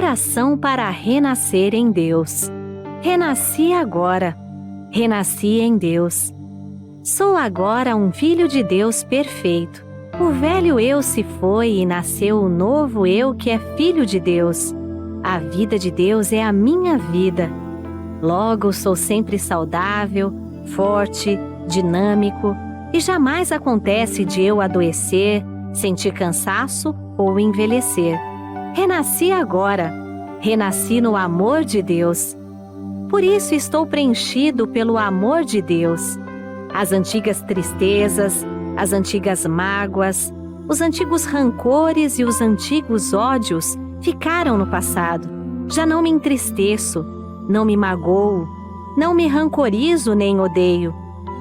oração para renascer em Deus. Renasci agora. Renasci em Deus. Sou agora um filho de Deus perfeito. O velho eu se foi e nasceu o novo eu que é filho de Deus. A vida de Deus é a minha vida. Logo, sou sempre saudável, forte, dinâmico e jamais acontece de eu adoecer, sentir cansaço ou envelhecer. Renasci agora. Renasci no amor de Deus. Por isso estou preenchido pelo amor de Deus. As antigas tristezas, as antigas mágoas, os antigos rancores e os antigos ódios ficaram no passado. Já não me entristeço, não me magoo, não me rancorizo nem odeio.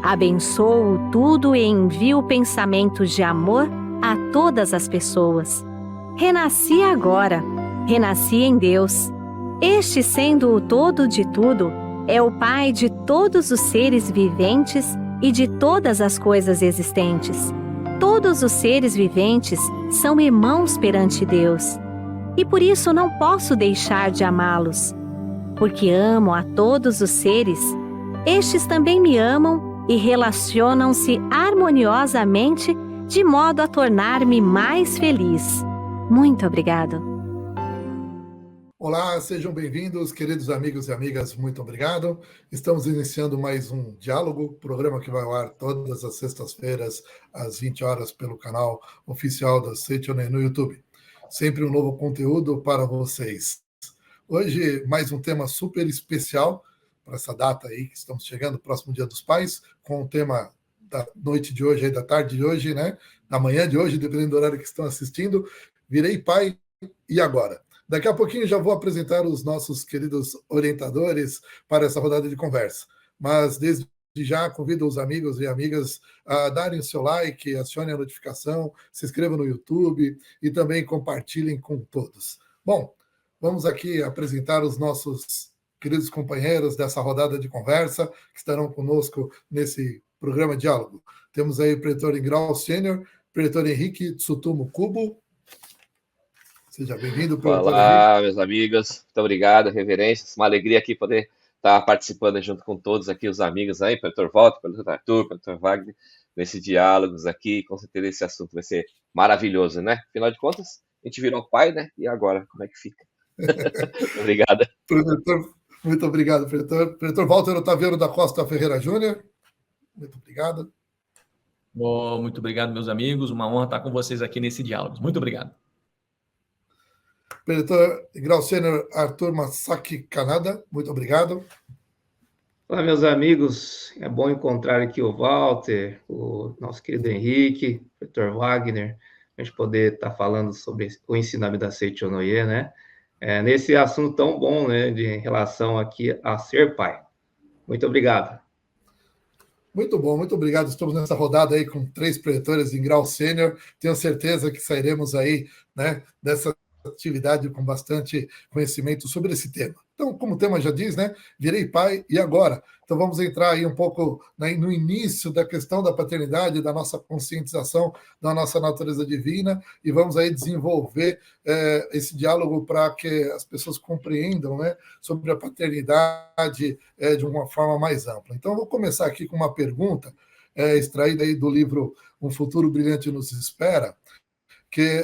Abençoo tudo e envio pensamentos de amor a todas as pessoas. Renasci agora, renasci em Deus. Este, sendo o todo de tudo, é o Pai de todos os seres viventes e de todas as coisas existentes. Todos os seres viventes são irmãos perante Deus. E por isso não posso deixar de amá-los. Porque amo a todos os seres, estes também me amam e relacionam-se harmoniosamente de modo a tornar-me mais feliz. Muito obrigado. Olá, sejam bem-vindos, queridos amigos e amigas, muito obrigado. Estamos iniciando mais um Diálogo, programa que vai ao ar todas as sextas-feiras, às 20 horas, pelo canal oficial da Seichonen no YouTube. Sempre um novo conteúdo para vocês. Hoje, mais um tema super especial para essa data aí, que estamos chegando, próximo Dia dos Pais, com o tema da noite de hoje, da tarde de hoje, né? Da manhã de hoje, dependendo do horário que estão assistindo. Virei pai, e agora? Daqui a pouquinho já vou apresentar os nossos queridos orientadores para essa rodada de conversa. Mas desde já convido os amigos e amigas a darem o seu like, acionem a notificação, se inscrevam no YouTube e também compartilhem com todos. Bom, vamos aqui apresentar os nossos queridos companheiros dessa rodada de conversa que estarão conosco nesse programa Diálogo. Temos aí o Pretor em Grau Sênior, Pretor Henrique Tsutomu Kubo. Seja bem-vindo, Pretor Olá, meus amigos. Muito obrigado, reverências. Uma alegria aqui poder estar participando junto com todos aqui, os amigos aí, Pretor Walter, Pretor Arthur, Pretor Wagner, nesses diálogos aqui. Com certeza esse assunto vai ser maravilhoso, né? Afinal de contas, a gente virou pai, né? E agora, como é que fica? Obrigado. Muito obrigado, Pretor. Pretor Walter Otaviano da Costa Ferreira Júnior. Muito obrigado. Muito obrigado, meus amigos. Uma honra estar com vocês aqui nesse diálogo. Muito obrigado. Pretor Grau Sênior Arthur Masaki Kanada, muito obrigado. Olá, meus amigos. É bom encontrar aqui o Walter, o nosso querido Henrique, o Pretor Wagner, a gente poder estar falando sobre o ensinamento da Seichonoye, né? Nesse assunto tão bom, né, de relação aqui a ser pai. Muito obrigado. Muito bom, muito obrigado. Estamos nessa rodada aí com 3 pretores em grau sênior. Tenho certeza que sairemos aí, né, dessa atividade com bastante conhecimento sobre esse tema. Então, como o tema já diz, né, virei pai e agora? Então vamos entrar aí um pouco no início da questão da paternidade, da nossa conscientização da nossa natureza divina e vamos aí desenvolver esse diálogo para que as pessoas compreendam, né, sobre a paternidade de uma forma mais ampla. Então, eu vou começar aqui com uma pergunta extraída aí do livro Um Futuro Brilhante Nos Espera, que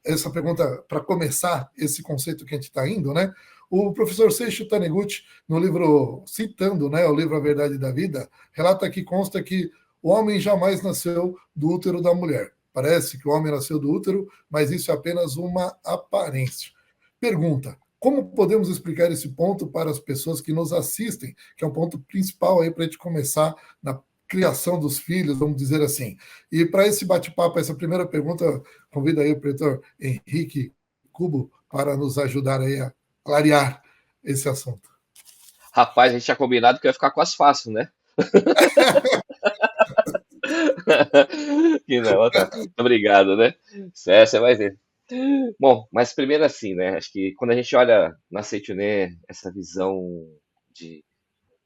essa pergunta, para começar esse conceito que a gente está indo, né? O professor Seishu Taniguchi, no livro, citando, né, o livro A Verdade da Vida, relata que consta que o homem jamais nasceu do útero da mulher. Parece que o homem nasceu do útero, mas isso é apenas uma aparência. Pergunta: como podemos explicar esse ponto para as pessoas que nos assistem, que é um ponto principal aí para a gente começar na criação dos filhos, vamos dizer assim. E para esse bate-papo, essa primeira pergunta, convido aí o pretor Henrique Kubo para nos ajudar aí a clarear esse assunto. Rapaz, a gente tinha combinado que ia ficar quase fácil, né? Que não, tá. Obrigado, né? Você vai ver. Bom, mas primeiro assim, né? Acho que quando a gente olha na Seichonen, essa visão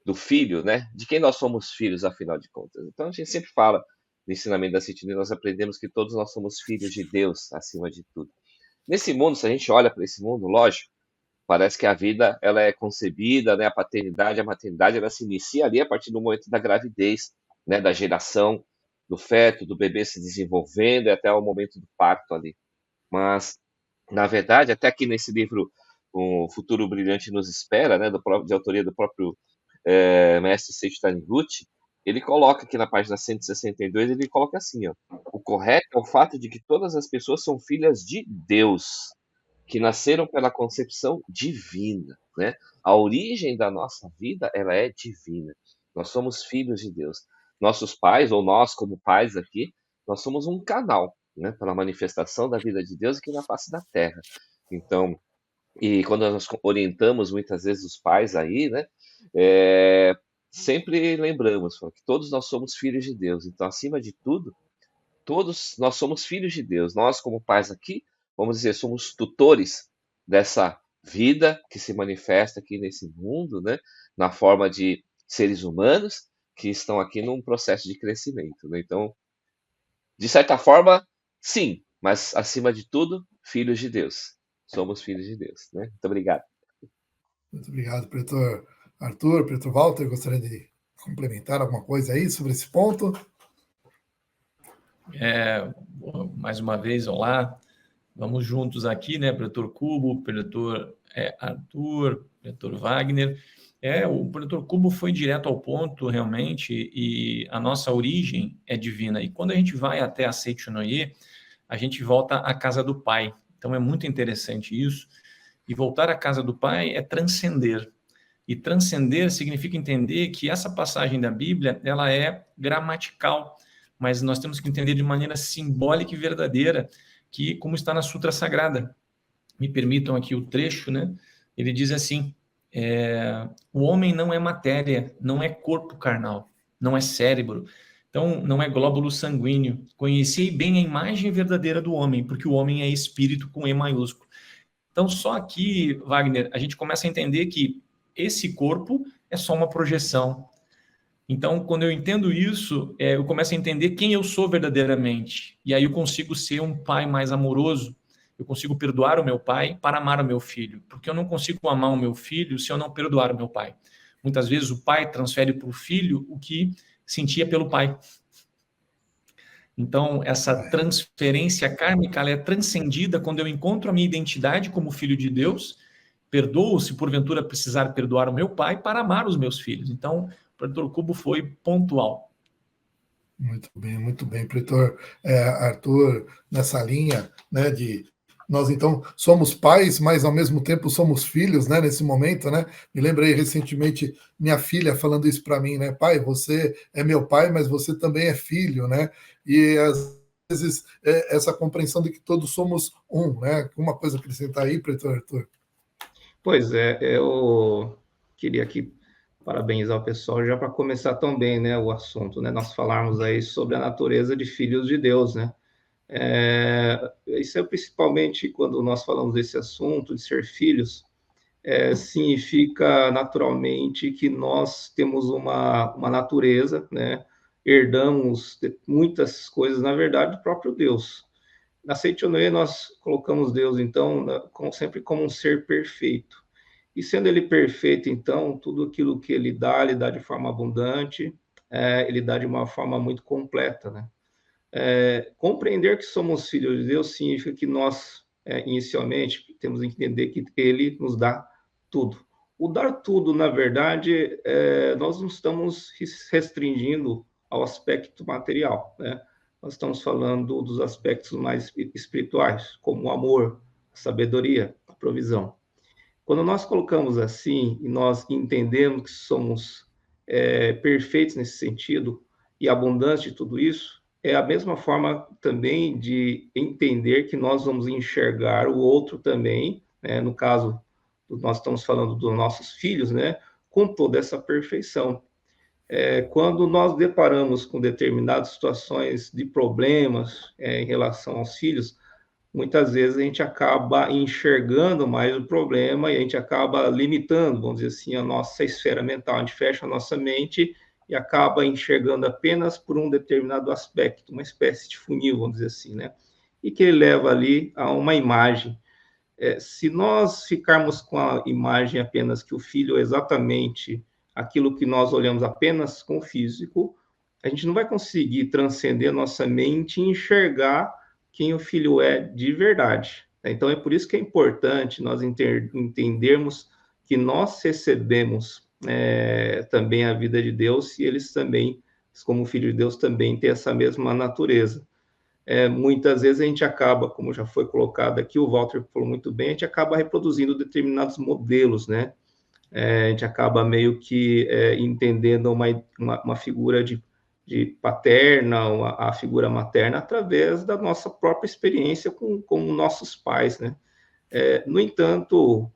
do filho, né? De quem nós somos filhos, afinal de contas. Então a gente sempre fala no ensinamento da Seichonen, nós aprendemos que todos nós somos filhos de Deus, acima de tudo. Nesse mundo, se a gente olha para esse mundo, lógico, Parece que a vida ela é concebida, né? A paternidade, a maternidade, ela se inicia ali a partir do momento da gravidez, né? Da geração do feto, do bebê se desenvolvendo e até o momento do parto ali. Mas, na verdade, até aqui nesse livro, O Futuro Brilhante Nos Espera, né? De autoria do próprio mestre Seiichi Taniguchi, ele coloca aqui na página 162, ele coloca assim, ó: o correto é o fato de que todas as pessoas são filhas de Deus, que nasceram pela concepção divina, né? A origem da nossa vida, ela é divina. Nós somos filhos de Deus. Nossos pais, ou nós como pais aqui, nós somos um canal, né, para a manifestação da vida de Deus aqui na face da terra. Então, e quando nós orientamos muitas vezes os pais aí, né, sempre lembramos que todos nós somos filhos de Deus. Então, acima de tudo, todos nós somos filhos de Deus. Nós, como pais aqui, vamos dizer, somos tutores dessa vida que se manifesta aqui nesse mundo, né, na forma de seres humanos que estão aqui num processo de crescimento, né? Então, de certa forma, sim, mas acima de tudo, filhos de Deus. Somos filhos de Deus, né? Muito obrigado. Muito obrigado, Pretor Arthur. Pretor Walter, gostaria de complementar alguma coisa aí sobre esse ponto? Mais uma vez, olá. Vamos juntos aqui, né? Pretor Cubo, Pretor Arthur, Pretor Wagner. O Pretor Cubo foi direto ao ponto, realmente, e a nossa origem é divina. E quando a gente vai até a Seichonoye, a gente volta à casa do Pai. Então, é muito interessante isso. E voltar à casa do Pai é transcender. E transcender significa entender que essa passagem da Bíblia, ela é gramatical, mas nós temos que entender de maneira simbólica e verdadeira, que como está na Sutra Sagrada. Me permitam aqui o trecho, né? Ele diz assim: o homem não é matéria, não é corpo carnal, não é cérebro, então não é glóbulo sanguíneo. Conheci bem a imagem verdadeira do homem, porque o homem é espírito com E maiúsculo. Então, só aqui, Wagner, a gente começa a entender que esse corpo é só uma projeção. Então, quando eu entendo isso, eu começo a entender quem eu sou verdadeiramente. E aí eu consigo ser um pai mais amoroso. Eu consigo perdoar o meu pai para amar o meu filho. Porque eu não consigo amar o meu filho se eu não perdoar o meu pai. Muitas vezes o pai transfere para o filho o que sentia pelo pai. Então, essa transferência kármica, ela é transcendida quando eu encontro a minha identidade como filho de Deus, perdoo se porventura precisar perdoar o meu pai para amar os meus filhos. Então, o Pretor Cubo foi pontual. Muito bem, Pretor Arthur, nessa linha, né, de nós então somos pais, mas ao mesmo tempo somos filhos, né, nesse momento, né? Me lembrei recentemente minha filha falando isso para mim, né? Pai, você é meu pai, mas você também é filho, né? E às vezes essa compreensão de que todos somos um, né? Uma coisa a acrescentar aí, Pretor Arthur? Pois é, eu queria aqui parabenizar o pessoal já para começar tão bem, né, o assunto, né? Nós falarmos aí sobre a natureza de filhos de Deus, né? Isso é principalmente quando nós falamos desse assunto de ser filhos, significa naturalmente que nós temos uma natureza, né? Herdamos muitas coisas, na verdade, do próprio Deus. Na Seichonoye nós colocamos Deus, então, sempre como um ser perfeito. E sendo ele perfeito, então, tudo aquilo que ele dá de forma abundante, ele dá de uma forma muito completa, né? Compreender que somos filhos de Deus significa que nós, inicialmente, temos que entender que ele nos dá tudo. O dar tudo, na verdade, nós não estamos restringindo ao aspecto material, né? Nós estamos falando dos aspectos mais espirituais, como o amor, a sabedoria, a provisão. Quando nós colocamos assim, e nós entendemos que somos perfeitos nesse sentido, e abundância de tudo isso, é a mesma forma também de entender que nós vamos enxergar o outro também, né? No caso, nós estamos falando dos nossos filhos, né? Com toda essa perfeição. Quando nós deparamos com determinadas situações de problemas em relação aos filhos, muitas vezes a gente acaba enxergando mais o problema e a gente acaba limitando, vamos dizer assim, a nossa esfera mental. A gente fecha a nossa mente e acaba enxergando apenas por um determinado aspecto, uma espécie de funil, vamos dizer assim, né? E que ele leva ali a uma imagem. se nós ficarmos com a imagem apenas que o filho é exatamente aquilo que nós olhamos apenas com o físico, a gente não vai conseguir transcender a nossa mente e enxergar quem o filho é de verdade. Então, é por isso que é importante nós entendermos que nós recebemos também a vida de Deus e eles também, como filho de Deus, também têm essa mesma natureza. Muitas vezes a gente acaba, como já foi colocado aqui, o Walter falou muito bem, a gente acaba reproduzindo determinados modelos, né? A gente acaba meio que entendendo uma figura de paterna, a figura materna, através da nossa própria experiência com nossos pais, né? No entanto,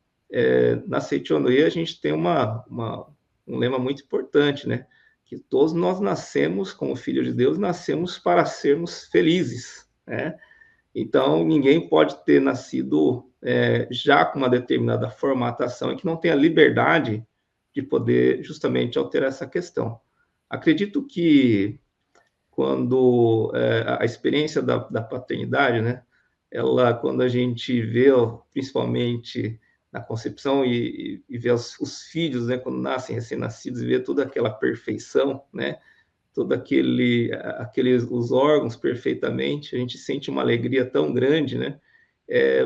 na Seichonoye a gente tem um lema muito importante, né? Que todos nós nascemos, como filhos de Deus, nascemos para sermos felizes, né? Então, ninguém pode ter nascido já com uma determinada formatação e que não tenha liberdade de poder justamente alterar essa questão. Acredito que quando a experiência da paternidade, né, quando a gente vê, principalmente na concepção e vê os filhos, né, quando nascem recém-nascidos, e vê toda aquela perfeição, né, todo os órgãos perfeitamente, a gente sente uma alegria tão grande, né?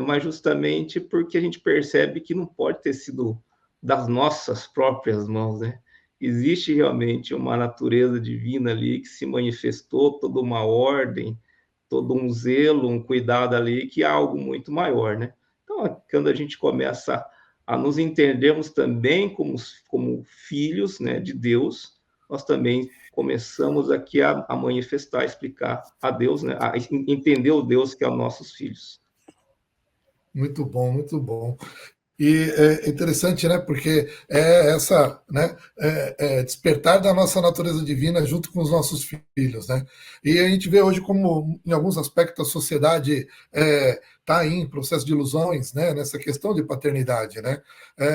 Mas justamente porque a gente percebe que não pode ter sido das nossas próprias mãos, né? Existe realmente uma natureza divina ali que se manifestou, toda uma ordem, todo um zelo, um cuidado ali, que é algo muito maior, né? Então, quando a gente começa a nos entendermos também como filhos, né, de Deus, nós também começamos aqui a manifestar, a explicar a Deus, né, a entender o Deus que é os nossos filhos. Muito bom, muito bom. E é interessante, né? Porque é essa, né? Despertar da nossa natureza divina junto com os nossos filhos, né? E a gente vê hoje como, em alguns aspectos, a sociedade está aí em processo de ilusões, né? Nessa questão de paternidade, né?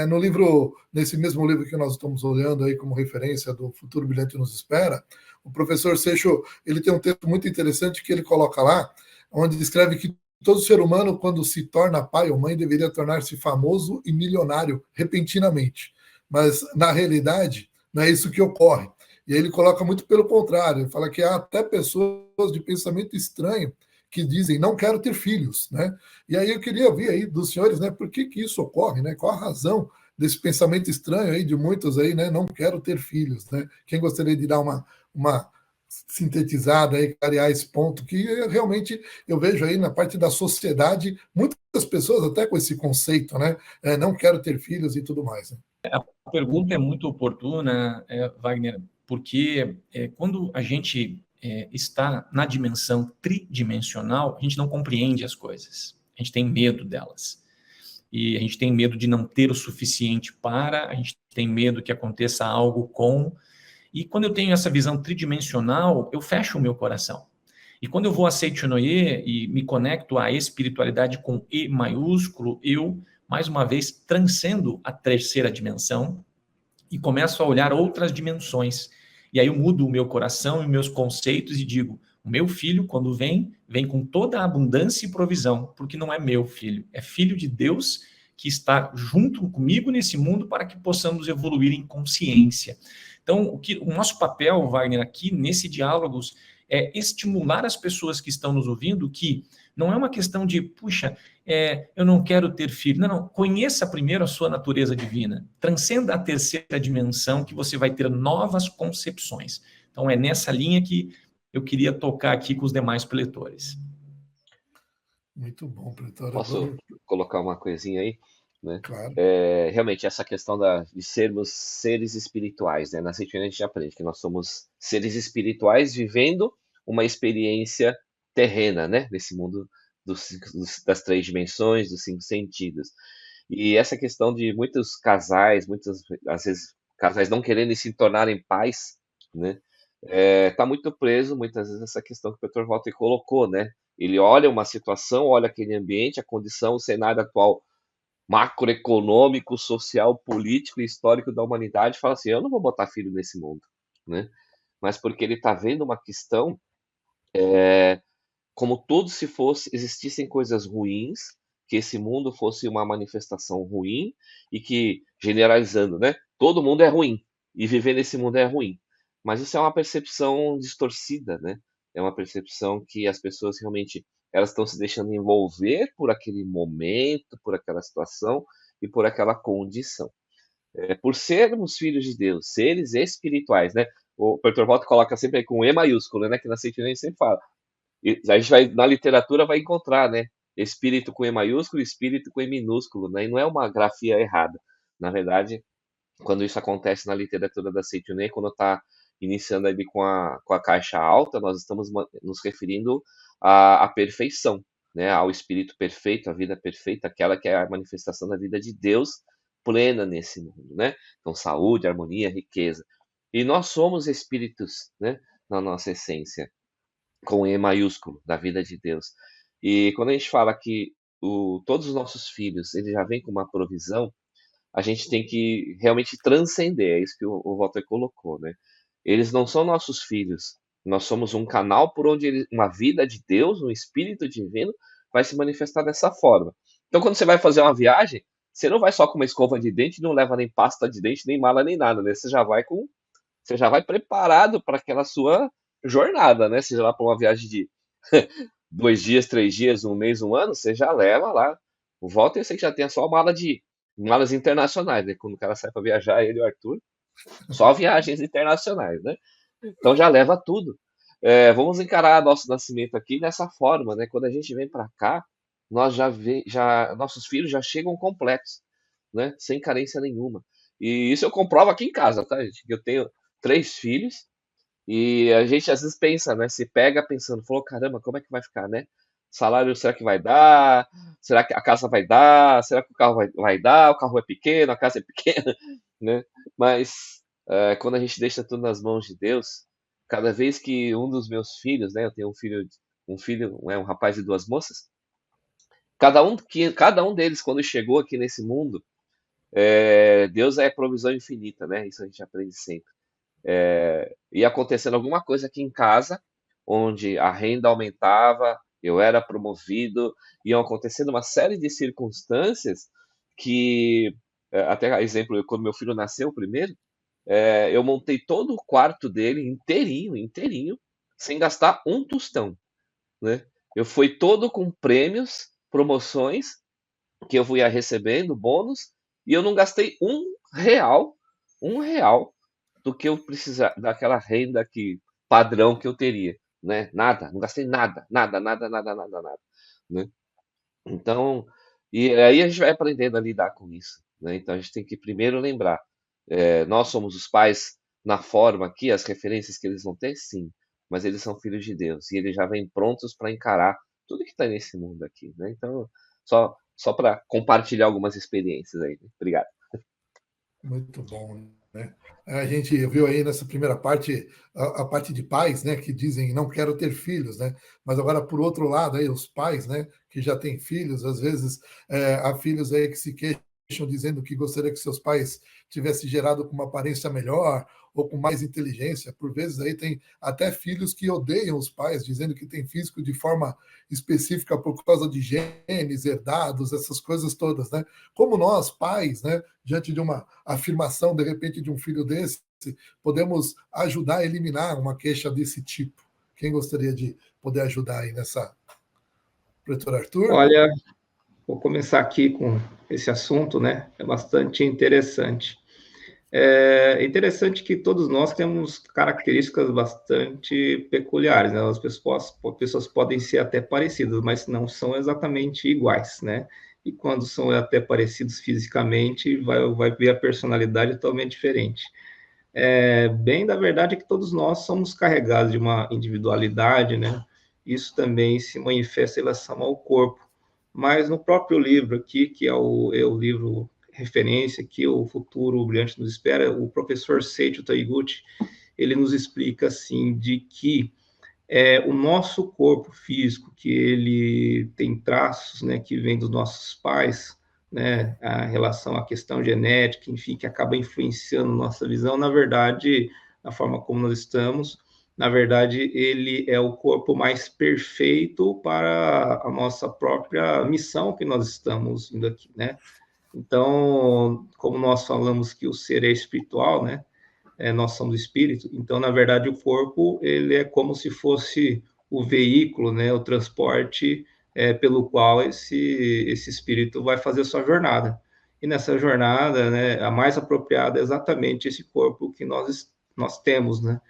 No livro, nesse mesmo livro que nós estamos olhando aí como referência do Futuro Brilhante Nos Espera, o professor Seixo, ele tem um texto muito interessante que ele coloca lá, onde descreve que todo ser humano, quando se torna pai ou mãe, deveria tornar-se famoso e milionário repentinamente. Mas, na realidade, não é isso que ocorre. E ele coloca muito pelo contrário. Ele fala que há até pessoas de pensamento estranho que dizem, não quero ter filhos, né? E aí eu queria ouvir aí dos senhores, né? Por que isso ocorre, né? Qual a razão desse pensamento estranho aí de muitos aí, né? Não quero ter filhos, né? Quem gostaria de dar uma sintetizada aí, clarear esse ponto, que realmente eu vejo aí na parte da sociedade, muitas pessoas até com esse conceito, né? Não quero ter filhos e tudo mais. Né? A pergunta é muito oportuna, Wagner, porque quando a gente está na dimensão tridimensional, a gente não compreende as coisas, a gente tem medo delas. E a gente tem medo de não ter o suficiente a gente tem medo que aconteça algo com. E quando eu tenho essa visão tridimensional, eu fecho o meu coração. E quando eu vou a Seichonoye e me conecto à espiritualidade com E maiúsculo, eu, mais uma vez, transcendo a terceira dimensão e começo a olhar outras dimensões. E aí eu mudo o meu coração e meus conceitos e digo, o meu filho, quando vem com toda a abundância e provisão, porque não é meu filho, é filho de Deus que está junto comigo nesse mundo para que possamos evoluir em consciência. Então, o nosso papel, Wagner, aqui nesse Diálogos é estimular as pessoas que estão nos ouvindo que não é uma questão de, puxa, eu não quero ter filho. Não, conheça primeiro a sua natureza divina. Transcenda a terceira dimensão que você vai ter novas concepções. Então, é nessa linha que eu queria tocar aqui com os demais preletores. Muito bom, pretor. Posso colocar uma coisinha aí? Né? Claro. Realmente, essa questão de sermos seres espirituais, né? Na Seichonoye a gente aprende que nós somos seres espirituais vivendo uma experiência terrena, né? Nesse mundo das três dimensões, dos cinco sentidos. E essa questão de muitos casais, às vezes, casais não querendo se tornarem pais, né? Tá muito preso, muitas vezes, essa questão que o Dr. Walter colocou, né? Ele olha uma situação, olha aquele ambiente, a condição, o cenário atual macroeconômico, social, político e histórico da humanidade, fala assim, eu não vou botar filho nesse mundo, né? Mas porque ele está vendo uma questão como todos se existissem coisas ruins que esse mundo fosse uma manifestação ruim e que, generalizando, né, todo mundo é ruim e viver nesse mundo é ruim. Mas isso é uma percepção distorcida, né? É uma percepção que as pessoas realmente elas estão se deixando envolver por aquele momento, por aquela situação e por aquela condição. Por sermos filhos de Deus, seres espirituais, né? O Pastor Walter coloca sempre aí com E maiúsculo, né? Que na Sentinela a gente sempre fala. E a gente vai, na literatura vai encontrar, né? Espírito com E maiúsculo, espírito com E minúsculo, né? E não é uma grafia errada. Na verdade, quando isso acontece na literatura da Sentinela, quando está iniciando ali com a caixa alta, nós estamos nos referindo à perfeição, né? Ao espírito perfeito, à vida perfeita, aquela que é a manifestação da vida de Deus plena nesse mundo, né? Então, saúde, harmonia, riqueza. E nós somos espíritos, né? Na nossa essência, com E maiúsculo, da vida de Deus. E quando a gente fala que todos os nossos filhos, eles já vêm com uma provisão, a gente tem que realmente transcender, é isso que o Walter colocou, né? Eles não são nossos filhos, nós somos um canal por onde uma vida de Deus, um espírito divino, vai se manifestar dessa forma. Então, quando você vai fazer uma viagem, você não vai só com uma escova de dente, não leva nem pasta de dente, nem mala, nem nada, né? Você já vai preparado para aquela sua jornada, né? Seja lá para uma viagem de 2 dias, 3 dias, um mês, um ano, você já leva lá. O Walter, eu sei que já tem só malas internacionais, né? Quando o cara sai para viajar, ele e o Arthur, só viagens internacionais, né? Então já leva tudo. Vamos encarar nosso nascimento aqui dessa forma, né? Quando a gente vem para cá, nós nossos filhos já chegam completos, né? Sem carência nenhuma. E isso eu comprovo aqui em casa, tá, gente? Eu tenho 3 filhos e a gente às vezes pensa, né? Se pega pensando, falou, caramba, como é que vai ficar, né? Salário, será que vai dar? Será que a casa vai dar? Será que o carro vai dar? O carro é pequeno, a casa é pequena, né? Mas quando a gente deixa tudo nas mãos de Deus, cada vez que um dos meus filhos, né? Eu tenho um filho, um rapaz e 2 moças. Cada um deles, quando chegou aqui nesse mundo, Deus é provisão infinita, né? Isso a gente aprende sempre. Ia acontecendo alguma coisa aqui em casa, onde a renda aumentava, eu era promovido, iam acontecendo uma série de circunstâncias que, até exemplo, quando meu filho nasceu primeiro, eu montei todo o quarto dele inteirinho, sem gastar um tostão, né? Eu fui todo com prêmios, promoções, que eu ia recebendo, bônus, e eu não gastei um real do que eu precisar, daquela renda padrão que eu teria, né? Nada, não gastei nada, né? Então, e aí a gente vai aprendendo a lidar com isso, né? Então a gente tem que primeiro lembrar, nós somos os pais na forma aqui, as referências que eles vão ter, sim, mas eles são filhos de Deus e eles já vêm prontos para encarar tudo que está nesse mundo aqui, né? Então, só para compartilhar algumas experiências aí. Né? Obrigado. Muito bom, né? A gente viu aí nessa primeira parte a parte de pais, né, que dizem não quero ter filhos, né? Mas agora por outro lado aí os pais, né, que já têm filhos, às vezes há filhos aí que se queixam dizendo que gostaria que seus pais tivessem gerado com uma aparência melhor ou com mais inteligência. Por vezes aí tem até filhos que odeiam os pais, dizendo que tem físico de forma específica por causa de genes herdados, essas coisas todas, né? Como nós, pais, né, diante de uma afirmação, de repente, de um filho desse, podemos ajudar a eliminar uma queixa desse tipo? Quem gostaria de poder ajudar aí nessa... Professor Arthur? Olha, vou começar aqui com esse assunto, né? É bastante interessante. É interessante que todos nós temos características bastante peculiares, né? As pessoas podem ser até parecidas, mas não são exatamente iguais, né? E quando são até parecidos fisicamente, vai ver a personalidade totalmente diferente. Bem da verdade é que todos nós somos carregados de uma individualidade, né? Isso também se manifesta em relação ao corpo. Mas no próprio livro aqui, que é o livro referência aqui, O Futuro Brilhante Nos Espera, o professor Seiichi Taniguchi, ele nos explica, assim, de que o nosso corpo físico, que ele tem traços, né, que vêm dos nossos pais, né, a relação à questão genética, enfim, que acaba influenciando nossa visão, na verdade, a forma como nós estamos, na verdade, ele é o corpo mais perfeito para a nossa própria missão que nós estamos indo aqui, né? Então, como nós falamos que o ser é espiritual, né? Nós somos espírito, então, na verdade, o corpo, ele é como se fosse o veículo, né? O transporte pelo qual esse espírito vai fazer a sua jornada. E nessa jornada, né, a mais apropriada é exatamente esse corpo que nós temos, né?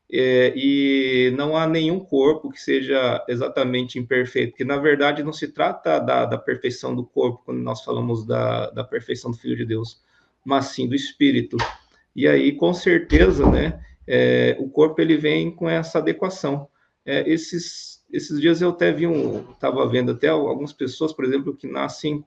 E não há nenhum corpo que seja exatamente imperfeito, porque na verdade não se trata da perfeição do corpo, quando nós falamos da perfeição do Filho de Deus, mas sim do Espírito. E aí, com certeza, né, o corpo ele vem com essa adequação. Esses dias eu até estava vendo até algumas pessoas, por exemplo, que nascem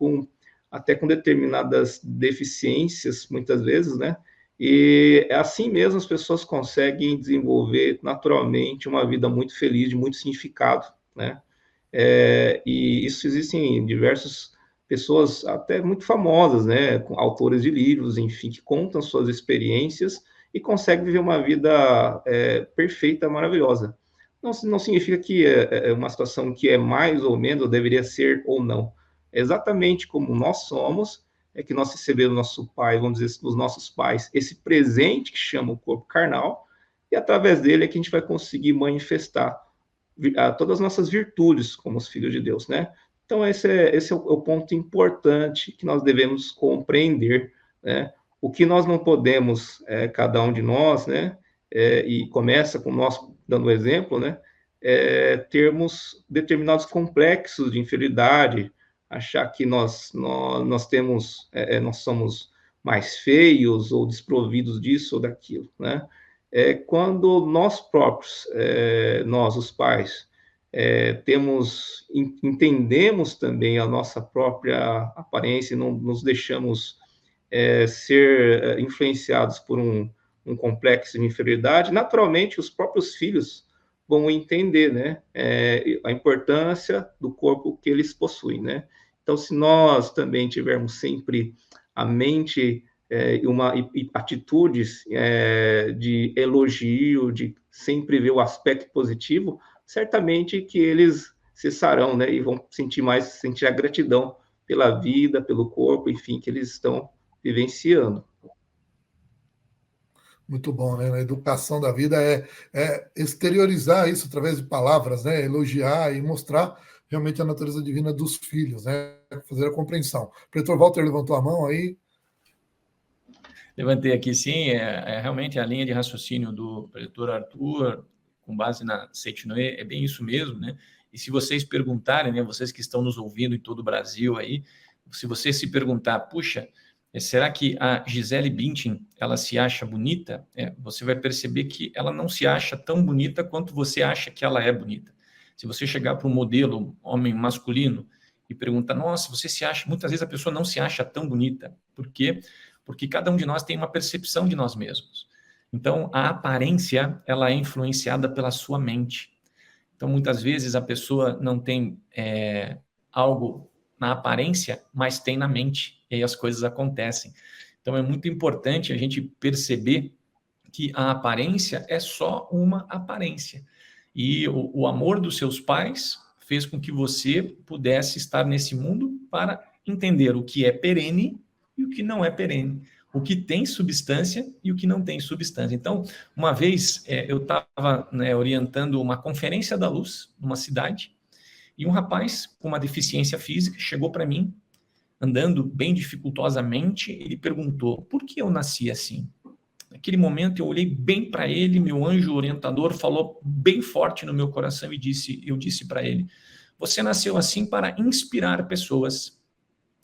até com determinadas deficiências, muitas vezes, né? E assim mesmo as pessoas conseguem desenvolver naturalmente uma vida muito feliz, de muito significado, né? E isso existem diversas pessoas até muito famosas, né? Autores de livros, enfim, que contam suas experiências e conseguem viver uma vida perfeita, maravilhosa. Não significa que é uma situação que é mais ou menos, ou deveria ser ou não. É exatamente como nós somos, é que nós recebemos nosso pai, vamos dizer, dos nossos pais, esse presente que chama o corpo carnal, e através dele é que a gente vai conseguir manifestar todas as nossas virtudes como os filhos de Deus, né? Então, esse é o ponto importante que nós devemos compreender, né? O que nós não podemos, cada um de nós, né? E começa com nós dando o exemplo, né? Termos determinados complexos de inferioridade, achar que nós somos mais feios ou desprovidos disso ou daquilo, né? Quando nós próprios, nós, os pais, entendemos também a nossa própria aparência e não nos deixamos ser influenciados por um complexo de inferioridade, naturalmente os próprios filhos vão entender, né, a importância do corpo que eles possuem, né? Então, se nós também tivermos sempre a mente e atitudes de elogio, de sempre ver o aspecto positivo, certamente que eles cessarão, né, e vão sentir a gratidão pela vida, pelo corpo, enfim, que eles estão vivenciando. Muito bom, né? A educação da vida é exteriorizar isso através de palavras, né? Elogiar e mostrar realmente a natureza divina dos filhos, né? Fazer a compreensão. O pretor Walter levantou a mão aí. Levantei aqui, sim, realmente a linha de raciocínio do pretor Arthur, com base na Seitinoe, é bem isso mesmo, né? E se vocês perguntarem, né, vocês que estão nos ouvindo em todo o Brasil aí, se você se perguntar, puxa, será que a Gisele Bündchen, ela se acha bonita? Você vai perceber que ela não se acha tão bonita quanto você acha que ela é bonita. Se você chegar para um modelo homem masculino e perguntar, nossa, você se acha... Muitas vezes a pessoa não se acha tão bonita. Por quê? Porque cada um de nós tem uma percepção de nós mesmos. Então, a aparência, ela é influenciada pela sua mente. Então, muitas vezes a pessoa não tem algo na aparência, mas tem na mente. E aí as coisas acontecem. Então, é muito importante a gente perceber que a aparência é só uma aparência. E o amor dos seus pais fez com que você pudesse estar nesse mundo para entender o que é perene e o que não é perene. O que tem substância e o que não tem substância. Então, uma vez eu estava orientando uma conferência da luz numa cidade e um rapaz com uma deficiência física chegou para mim, andando bem dificultosamente, ele perguntou, por que eu nasci assim? Naquele momento eu olhei bem para ele, meu anjo orientador falou bem forte no meu coração e eu disse para ele, você nasceu assim para inspirar pessoas.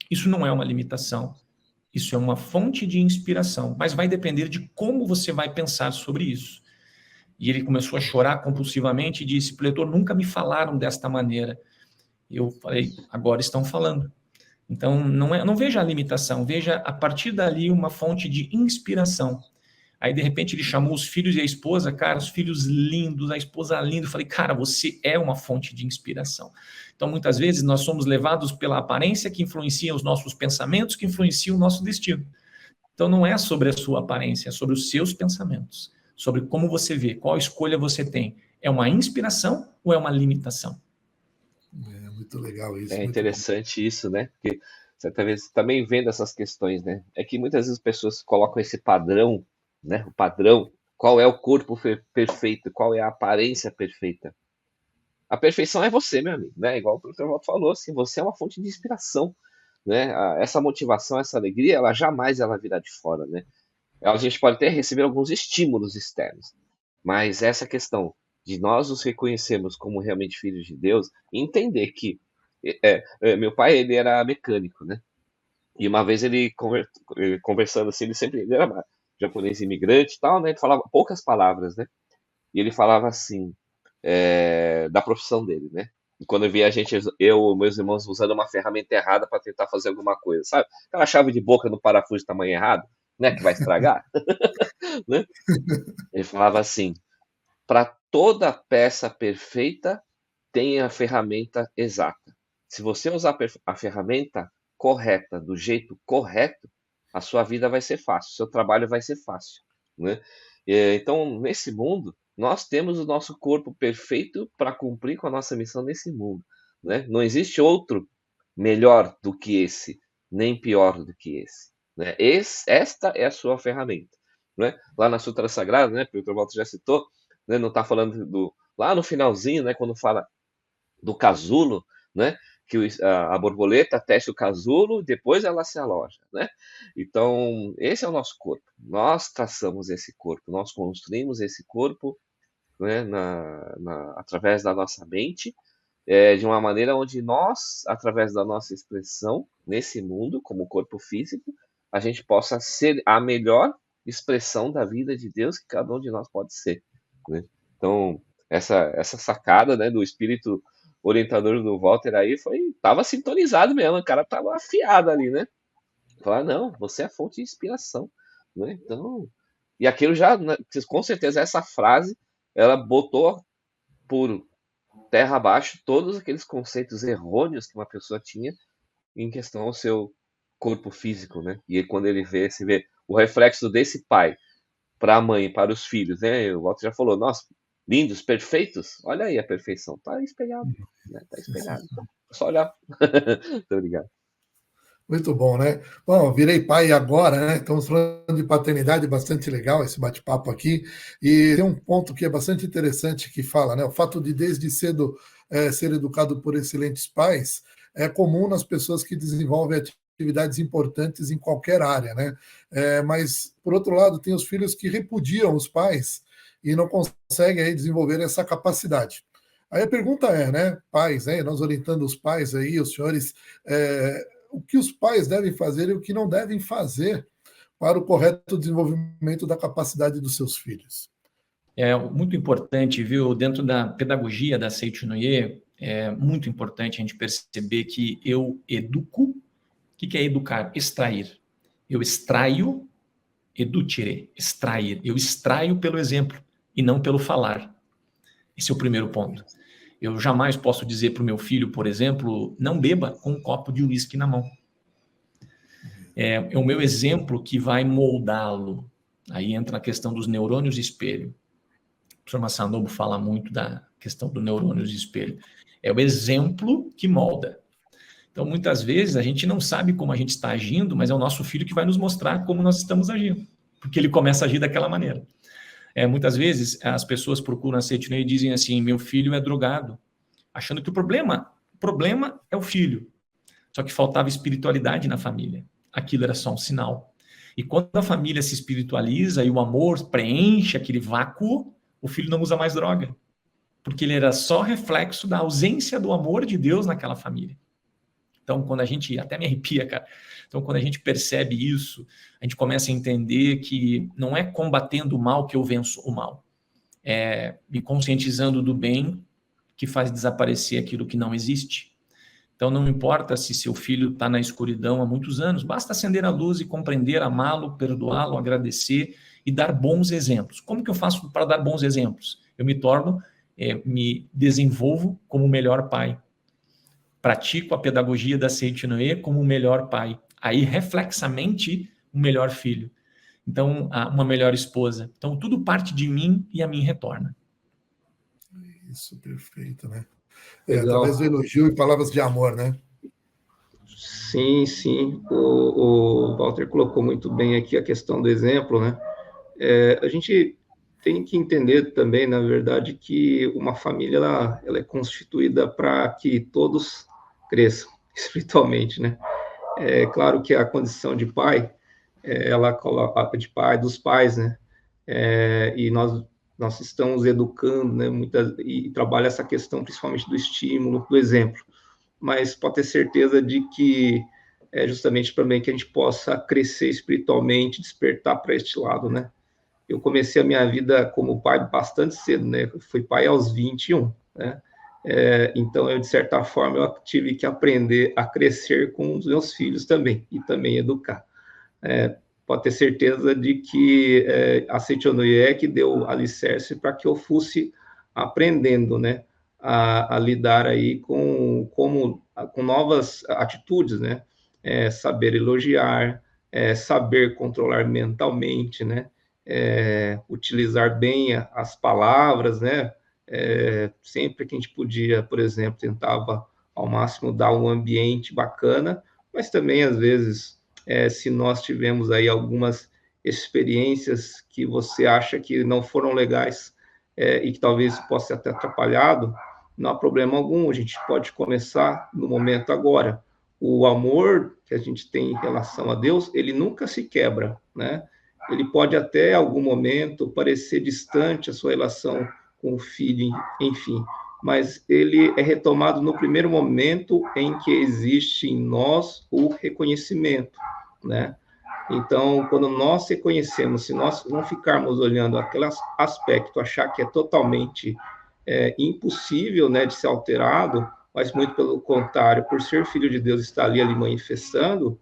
Isso não é uma limitação, isso é uma fonte de inspiração, mas vai depender de como você vai pensar sobre isso. E ele começou a chorar compulsivamente e disse, pretor, nunca me falaram desta maneira. Eu falei, agora estão falando. Então, não veja a limitação, veja a partir dali uma fonte de inspiração. Aí, de repente, ele chamou os filhos e a esposa, cara, os filhos lindos, a esposa linda. Eu falei, cara, você é uma fonte de inspiração. Então, muitas vezes, nós somos levados pela aparência que influencia os nossos pensamentos, que influencia o nosso destino. Então, não é sobre a sua aparência, é sobre os seus pensamentos, sobre como você vê, qual escolha você tem. É uma inspiração ou é uma limitação? É muito legal isso, É muito bom. interessante isso, né? Porque você talvez também vendo essas questões, né? É que muitas vezes as pessoas colocam esse padrão, né? O padrão, qual é o corpo perfeito, qual é a aparência perfeita. A perfeição é você, meu amigo, né? Igual o professor Walter falou, assim, você é uma fonte de inspiração, né? Essa motivação, essa alegria, ela jamais ela virá de fora, né? A gente pode até receber alguns estímulos externos, mas essa questão de nós nos reconhecermos como realmente filhos de Deus, e entender que meu pai ele era mecânico, né? E uma vez ele conversando assim, ele era japonês imigrante e tal, né? Ele falava poucas palavras, né? E ele falava assim da profissão dele, né? E quando eu via a gente, eu e meus irmãos usando uma ferramenta errada para tentar fazer alguma coisa, sabe? Aquela chave de boca no parafuso de tamanho errado, né? Que vai estragar, né? Ele falava assim: para toda peça perfeita tem a ferramenta exata. Se você usar a ferramenta correta, do jeito correto, a sua vida vai ser fácil, seu trabalho vai ser fácil, né? Então, nesse mundo, nós temos o nosso corpo perfeito para cumprir com a nossa missão nesse mundo, né? Não existe outro melhor do que esse, nem pior do que esse, né? Esta é a sua ferramenta, né? Lá na Sutra Sagrada, né? O Dr. Walter já citou, né? Não está falando lá no finalzinho, né? Quando fala do casulo, né? Que a borboleta tece o casulo, depois ela se aloja, né? Então, esse é o nosso corpo. Nós traçamos esse corpo, nós construímos esse corpo, né? Através da nossa mente, de uma maneira onde nós, através da nossa expressão nesse mundo, como corpo físico, a gente possa ser a melhor expressão da vida de Deus que cada um de nós pode ser, né? Então, essa sacada, né, do espírito orientador do Walter aí tava sintonizado mesmo, o cara tava afiado ali, né? Falar, não, você é a fonte de inspiração, né? Então, e aquilo já, né, com certeza essa frase, ela botou por terra abaixo todos aqueles conceitos errôneos que uma pessoa tinha em questão ao seu corpo físico, né? E aí, quando ele se vê o reflexo desse pai para a mãe, para os filhos, né? O Walter já falou, nossa, lindos, perfeitos, olha aí a perfeição, tá espelhado, né? Tá espelhado, é só olhar. Muito obrigado. Muito bom, né? Bom, virei pai agora, né? Estamos falando de paternidade, bastante legal esse bate-papo aqui. E tem um ponto que é bastante interessante que fala, né? O fato de desde cedo ser educado por excelentes pais é comum nas pessoas que desenvolvem atividades importantes em qualquer área, né? Mas, por outro lado, tem os filhos que repudiam os pais e não conseguem aí desenvolver essa capacidade. Aí a pergunta é, né? Pais, né? Nós orientando os pais aí, os senhores... o que os pais devem fazer e o que não devem fazer para o correto desenvolvimento da capacidade dos seus filhos. É muito importante, viu? Dentro da pedagogia da Seiichi Noye, é muito importante a gente perceber que eu educo. O que é educar? Extrair. Eu extraio, educere, extrair. Eu extraio pelo exemplo e não pelo falar. Esse é o primeiro ponto. Eu jamais posso dizer para o meu filho, por exemplo, não beba com um copo de uísque na mão. É o meu exemplo que vai moldá-lo. Aí entra a questão dos neurônios de espelho. O professor Masanobu fala muito da questão do neurônios de espelho. É o exemplo que molda. Então, muitas vezes, a gente não sabe como a gente está agindo, mas é o nosso filho que vai nos mostrar como nós estamos agindo, porque ele começa a agir daquela maneira. Muitas vezes, as pessoas procuram a Seiichi Noye e dizem assim, meu filho é drogado, achando que o problema é o filho. Só que faltava espiritualidade na família. Aquilo era só um sinal. E quando a família se espiritualiza e o amor preenche aquele vácuo, o filho não usa mais droga. Porque ele era só reflexo da ausência do amor de Deus naquela família. Então, quando a gente... Até me arrepia, cara. Então, quando a gente percebe isso, a gente começa a entender que não é combatendo o mal que eu venço o mal. É me conscientizando do bem que faz desaparecer aquilo que não existe. Então, não importa se seu filho está na escuridão há muitos anos, basta acender a luz e compreender, amá-lo, perdoá-lo, agradecer e dar bons exemplos. Como que eu faço para dar bons exemplos? Eu me desenvolvo como o melhor pai. Pratico a pedagogia da Seiichi Noye como o melhor pai. Aí, reflexamente, o melhor filho. Então, uma melhor esposa. Então, tudo parte de mim e a mim retorna. Isso, perfeito, né? Legal. Através do elogio e palavras de amor, né? Sim, sim. O Walter colocou muito bem aqui a questão do exemplo, né? A gente tem que entender também, na verdade, que uma família ela é constituída para que todos cresçam espiritualmente, né? É claro que a condição de pai, ela coloca de pai dos pais, né? E nós estamos educando, né? E trabalha essa questão principalmente do estímulo, do exemplo. Mas pode ter certeza de que é justamente também que a gente possa crescer espiritualmente, despertar para este lado, né? Eu comecei a minha vida como pai bastante cedo, né? Eu fui pai aos 21, né? Então, eu, de certa forma, eu tive que aprender a crescer com os meus filhos também, e também educar. Pode ter certeza de que a Seichonoye que deu alicerce para que eu fosse aprendendo, né? A lidar aí com novas atitudes, né? Saber elogiar, saber controlar mentalmente, né? Utilizar bem as palavras, né? Sempre que a gente podia, por exemplo, tentava ao máximo dar um ambiente bacana, mas também às vezes, se nós tivemos aí algumas experiências que você acha que não foram legais, e que talvez possa ter atrapalhado, não há problema algum, a gente pode começar no momento agora. O amor que a gente tem em relação a Deus, ele nunca se quebra, né? Ele pode até, em algum momento, parecer distante a sua relação com o filho, enfim, mas ele é retomado no primeiro momento em que existe em nós o reconhecimento, né? Então, quando nós reconhecemos, se nós não ficarmos olhando aquele aspecto, achar que é totalmente impossível, né, de ser alterado, mas muito pelo contrário, por ser filho de Deus, estar ali manifestando,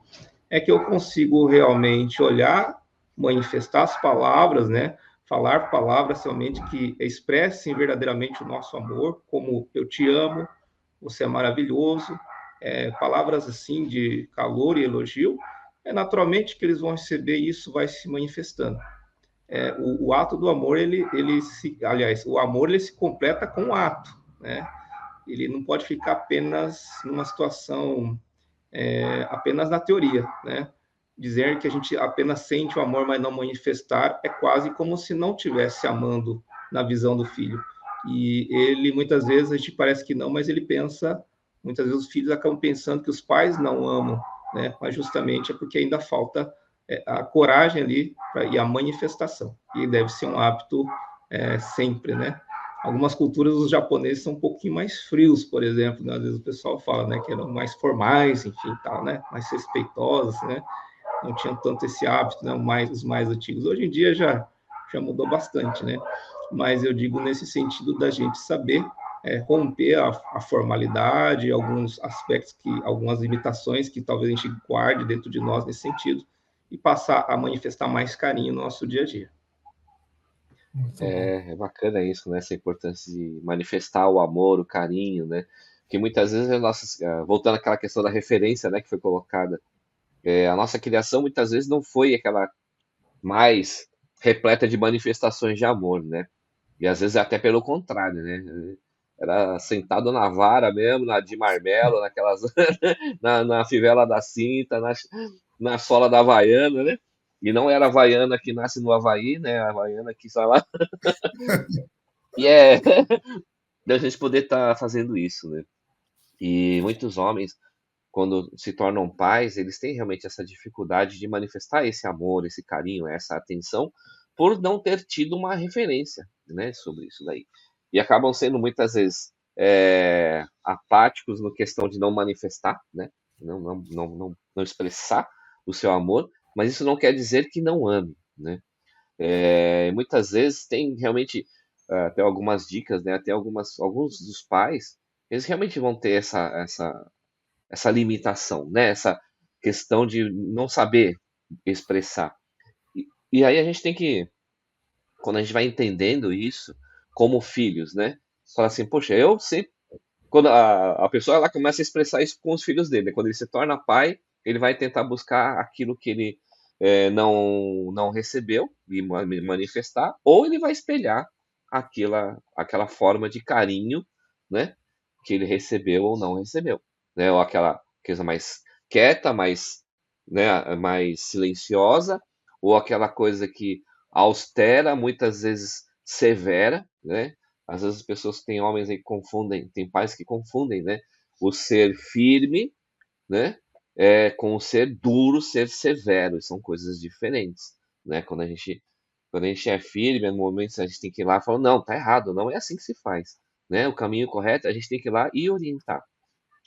é que eu consigo realmente olhar, manifestar as palavras, né? Falar palavras realmente que expressem verdadeiramente o nosso amor, como eu te amo, você é maravilhoso, palavras assim de calor e elogio, naturalmente que eles vão receber e isso vai se manifestando. O ato do amor, aliás, o amor ele se completa com o ato, né? Ele não pode ficar apenas numa situação apenas na teoria, né? Dizer que a gente apenas sente o amor, mas não manifestar, é quase como se não tivesse amando na visão do filho. E ele, muitas vezes, a gente parece que não, mas ele pensa, muitas vezes os filhos acabam pensando que os pais não amam, né? Mas justamente é porque ainda falta a coragem ali e a manifestação. E deve ser um hábito sempre, né? Algumas culturas, os japoneses são um pouquinho mais frios, por exemplo, né? Às vezes o pessoal fala, né, que eram mais formais, enfim, tal, né, mais respeitosos, né, não tinham tanto esse hábito, né, os mais antigos. Hoje em dia já mudou bastante, né, mas eu digo nesse sentido da gente saber romper a formalidade, alguns aspectos, algumas limitações que talvez a gente guarde dentro de nós nesse sentido, e passar a manifestar mais carinho no nosso dia a dia. É bacana isso, né? Essa importância de manifestar o amor, o carinho, né? Porque muitas vezes voltando àquela questão da referência, né, que foi colocada, a nossa criação muitas vezes não foi aquela mais repleta de manifestações de amor, né? E às vezes até pelo contrário, né? Era sentado na vara mesmo, de marmelo, naquelas na fivela da cinta, na sola da Havaiana, né? E não era a Havaiana que nasce no Havaí, né? A Havaiana que sai lá. E da gente poder estar fazendo isso, né? E muitos homens, quando se tornam pais, eles têm realmente essa dificuldade de manifestar esse amor, esse carinho, essa atenção, por não ter tido uma referência, né, sobre isso daí. E acabam sendo muitas vezes apáticos na questão de não manifestar, né, não expressar o seu amor, mas isso não quer dizer que não ame, né. Muitas vezes tem realmente até algumas dicas, né, até alguns dos pais, eles realmente vão ter essa limitação, né? Essa questão de não saber expressar. E aí a gente tem que, quando a gente vai entendendo isso, como filhos, né? Fala assim, poxa, eu sempre. Quando a pessoa ela começa a expressar isso com os filhos dele, né? Quando ele se torna pai, ele vai tentar buscar aquilo que ele não recebeu e manifestar, ou ele vai espelhar aquela forma de carinho, né, que ele recebeu ou não recebeu, né, ou aquela coisa mais quieta, mais silenciosa, ou aquela coisa que austera, muitas vezes severa, né? Às vezes as pessoas têm homens aí que confundem, tem pais que confundem, né? O ser firme, né? Com o ser duro, ser severo, são coisas diferentes, né? Quando a gente é firme, no momento a gente tem que ir lá e falar, não, tá errado, não é assim que se faz, né? O caminho correto, a gente tem que ir lá e orientar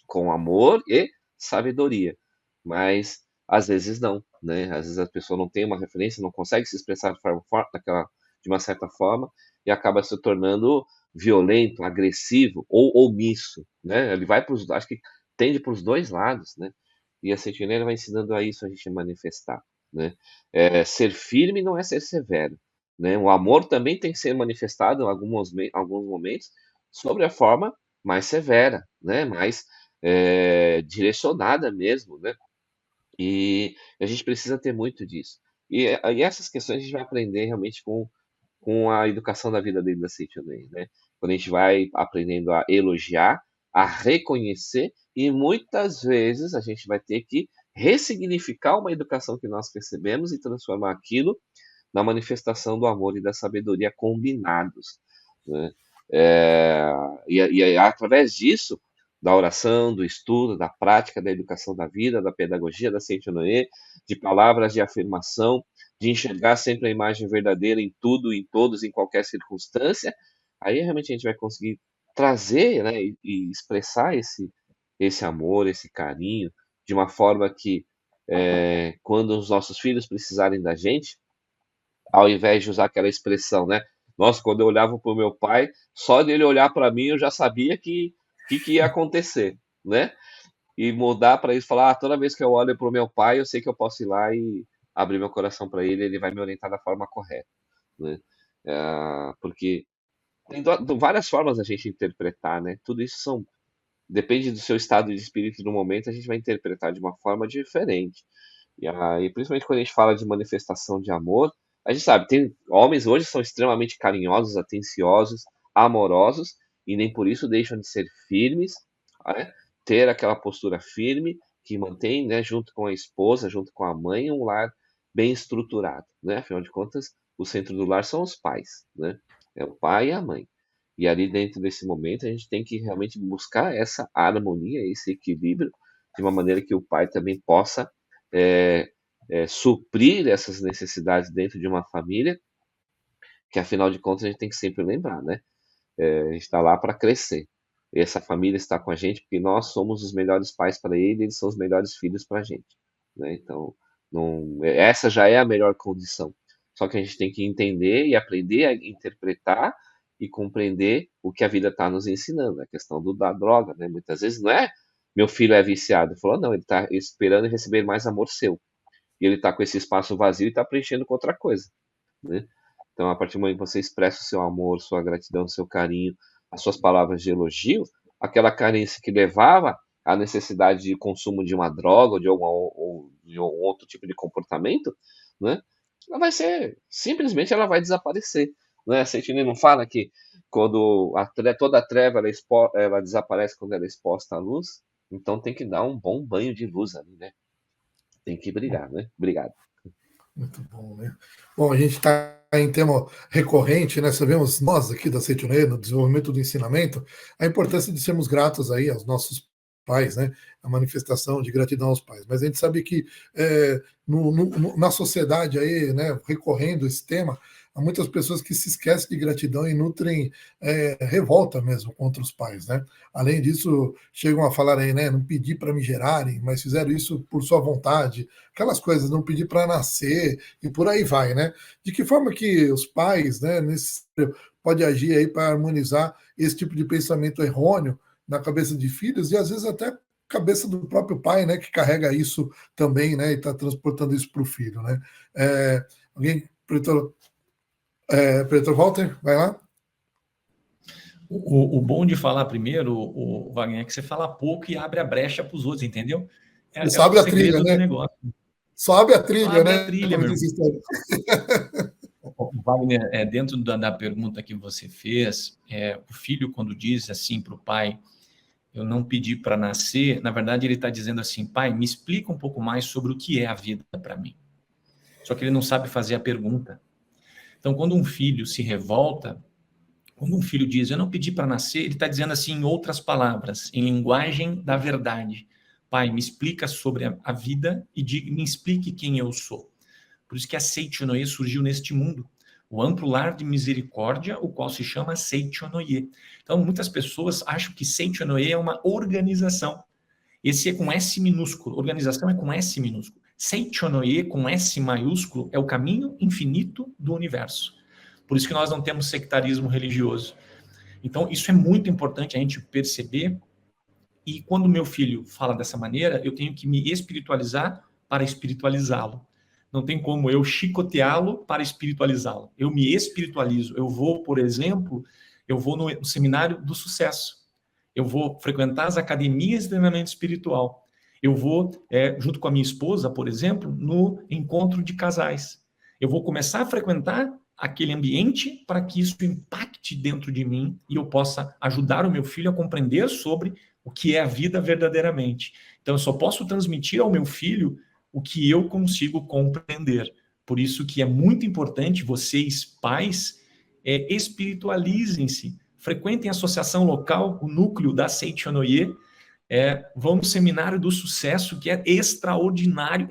com amor e sabedoria. Mas às vezes não, né? Às vezes a pessoa não tem uma referência, não consegue se expressar de uma certa forma e acaba se tornando violento, agressivo ou omisso, né? Ele vai acho que tende para os dois lados, né? E a sentinela vai ensinando a isso a gente manifestar, né? Ser firme não é ser severo, né? O amor também tem que ser manifestado em alguns momentos sobre a forma mais severa, né? Mais direcionada mesmo, né? E a gente precisa ter muito disso. E essas questões a gente vai aprender realmente com a educação da vida dele da City Lane, né? Quando a gente vai aprendendo a elogiar, a reconhecer, e muitas vezes a gente vai ter que ressignificar uma educação que nós recebemos e transformar aquilo na manifestação do amor e da sabedoria combinados, né? E através disso, da oração, do estudo, da prática, da educação da vida, da pedagogia da Seitianoye, de palavras de afirmação, de enxergar sempre a imagem verdadeira em tudo, em todos, em qualquer circunstância, aí realmente a gente vai conseguir trazer, né, e expressar esse amor, esse carinho, de uma forma que, quando os nossos filhos precisarem da gente, ao invés de usar aquela expressão, né? Nossa, quando eu olhava para o meu pai, só dele olhar para mim eu já sabia que ia acontecer, né? E mudar para isso, falar, toda vez que eu olho para o meu pai, eu sei que eu posso ir lá e abrir meu coração para ele, ele vai me orientar da forma correta, né? Porque tem várias formas da gente interpretar, né? Tudo isso depende do seu estado de espírito no momento, a gente vai interpretar de uma forma diferente. E aí, principalmente quando a gente fala de manifestação de amor, a gente sabe, tem homens hoje são extremamente carinhosos, atenciosos, amorosos, e nem por isso deixam de ser firmes, né? Ter aquela postura firme que mantém, né, junto com a esposa, junto com a mãe, um lar bem estruturado, né? Afinal de contas, o centro do lar são os pais, né? É o pai e a mãe. E ali dentro desse momento a gente tem que realmente buscar essa harmonia, esse equilíbrio, de uma maneira que o pai também possa suprir essas necessidades dentro de uma família, que afinal de contas a gente tem que sempre lembrar, né? A gente está lá para crescer. E essa família está com a gente porque nós somos os melhores pais para ele, eles são os melhores filhos para a gente, né? Então, essa já é a melhor condição. Só que a gente tem que entender e aprender a interpretar e compreender o que a vida está nos ensinando, a questão da droga, né? Muitas vezes não é meu filho é viciado, ele falou, não, ele está esperando receber mais amor seu. E ele está com esse espaço vazio e está preenchendo com outra coisa, né? Então, a partir do momento que você expressa o seu amor, sua gratidão, seu carinho, as suas palavras de elogio, aquela carência que levava à necessidade de consumo de uma droga ou de um outro tipo de comportamento, né? Ela vai simplesmente ela vai desaparecer, né? A Sentinela não fala que quando toda a treva ela desaparece quando ela é exposta à luz, então tem que dar um bom banho de luz ali, né? Tem que brilhar, né? Obrigado. Muito bom, né? Bom, a gente está em tema recorrente, né? Sabemos nós aqui da Seitianoye, no desenvolvimento do ensinamento, a importância de sermos gratos aí aos nossos pais, né? A manifestação de gratidão aos pais. Mas a gente sabe que na sociedade aí, né? Recorrendo esse tema, há muitas pessoas que se esquecem de gratidão e nutrem revolta mesmo contra os pais, né? Além disso, chegam a falar aí, né? Não pedi para me gerarem, mas fizeram isso por sua vontade. Aquelas coisas, não pedir para nascer e por aí vai, né? De que forma que os pais, né? Pode agir aí para harmonizar esse tipo de pensamento errôneo na cabeça de filhos e às vezes até cabeça do próprio pai, né? Que carrega isso também, né? E está transportando isso para o filho, né? Alguém, Pretor Walter, vai lá. O bom de falar primeiro, o Wagner, é que você fala pouco e abre a brecha para os outros, entendeu? Isso abre a trilha, né? Negócio. Sobe a trilha, Sobe né? a trilha, Como meu diz a irmão. história. Wagner, dentro da pergunta que você fez, o filho, quando diz assim para o pai, eu não pedi para nascer, na verdade ele está dizendo assim, pai, me explica um pouco mais sobre o que é a vida para mim. Só que ele não sabe fazer a pergunta. Então, quando um filho se revolta, quando um filho diz, eu não pedi para nascer, ele está dizendo assim, em outras palavras, em linguagem da verdade. Pai, me explica sobre a vida e me explique quem eu sou. Por isso que a Seichonoye surgiu neste mundo. O amplo lar de misericórdia, o qual se chama Seichonoye. Então, muitas pessoas acham que Seichonoye é uma organização. Esse é com S minúsculo. Organização é com S minúsculo. Seichonoye, com S maiúsculo, é o caminho infinito do universo. Por isso que nós não temos sectarismo religioso. Então, isso é muito importante a gente perceber. E quando meu filho fala dessa maneira, eu tenho que me espiritualizar para espiritualizá-lo. Não tem como eu chicoteá-lo para espiritualizá-lo. Eu me espiritualizo. Eu vou, por exemplo, no seminário do sucesso. Eu vou frequentar as academias de treinamento espiritual. Eu vou, junto com a minha esposa, por exemplo, no encontro de casais. Eu vou começar a frequentar aquele ambiente para que isso impacte dentro de mim e eu possa ajudar o meu filho a compreender sobre o que é a vida verdadeiramente. Então, eu só posso transmitir ao meu filho o que eu consigo compreender. Por isso que é muito importante vocês, pais, espiritualizem-se, frequentem a associação local, o núcleo da Seichonoye, vão no seminário do sucesso, que é extraordinário,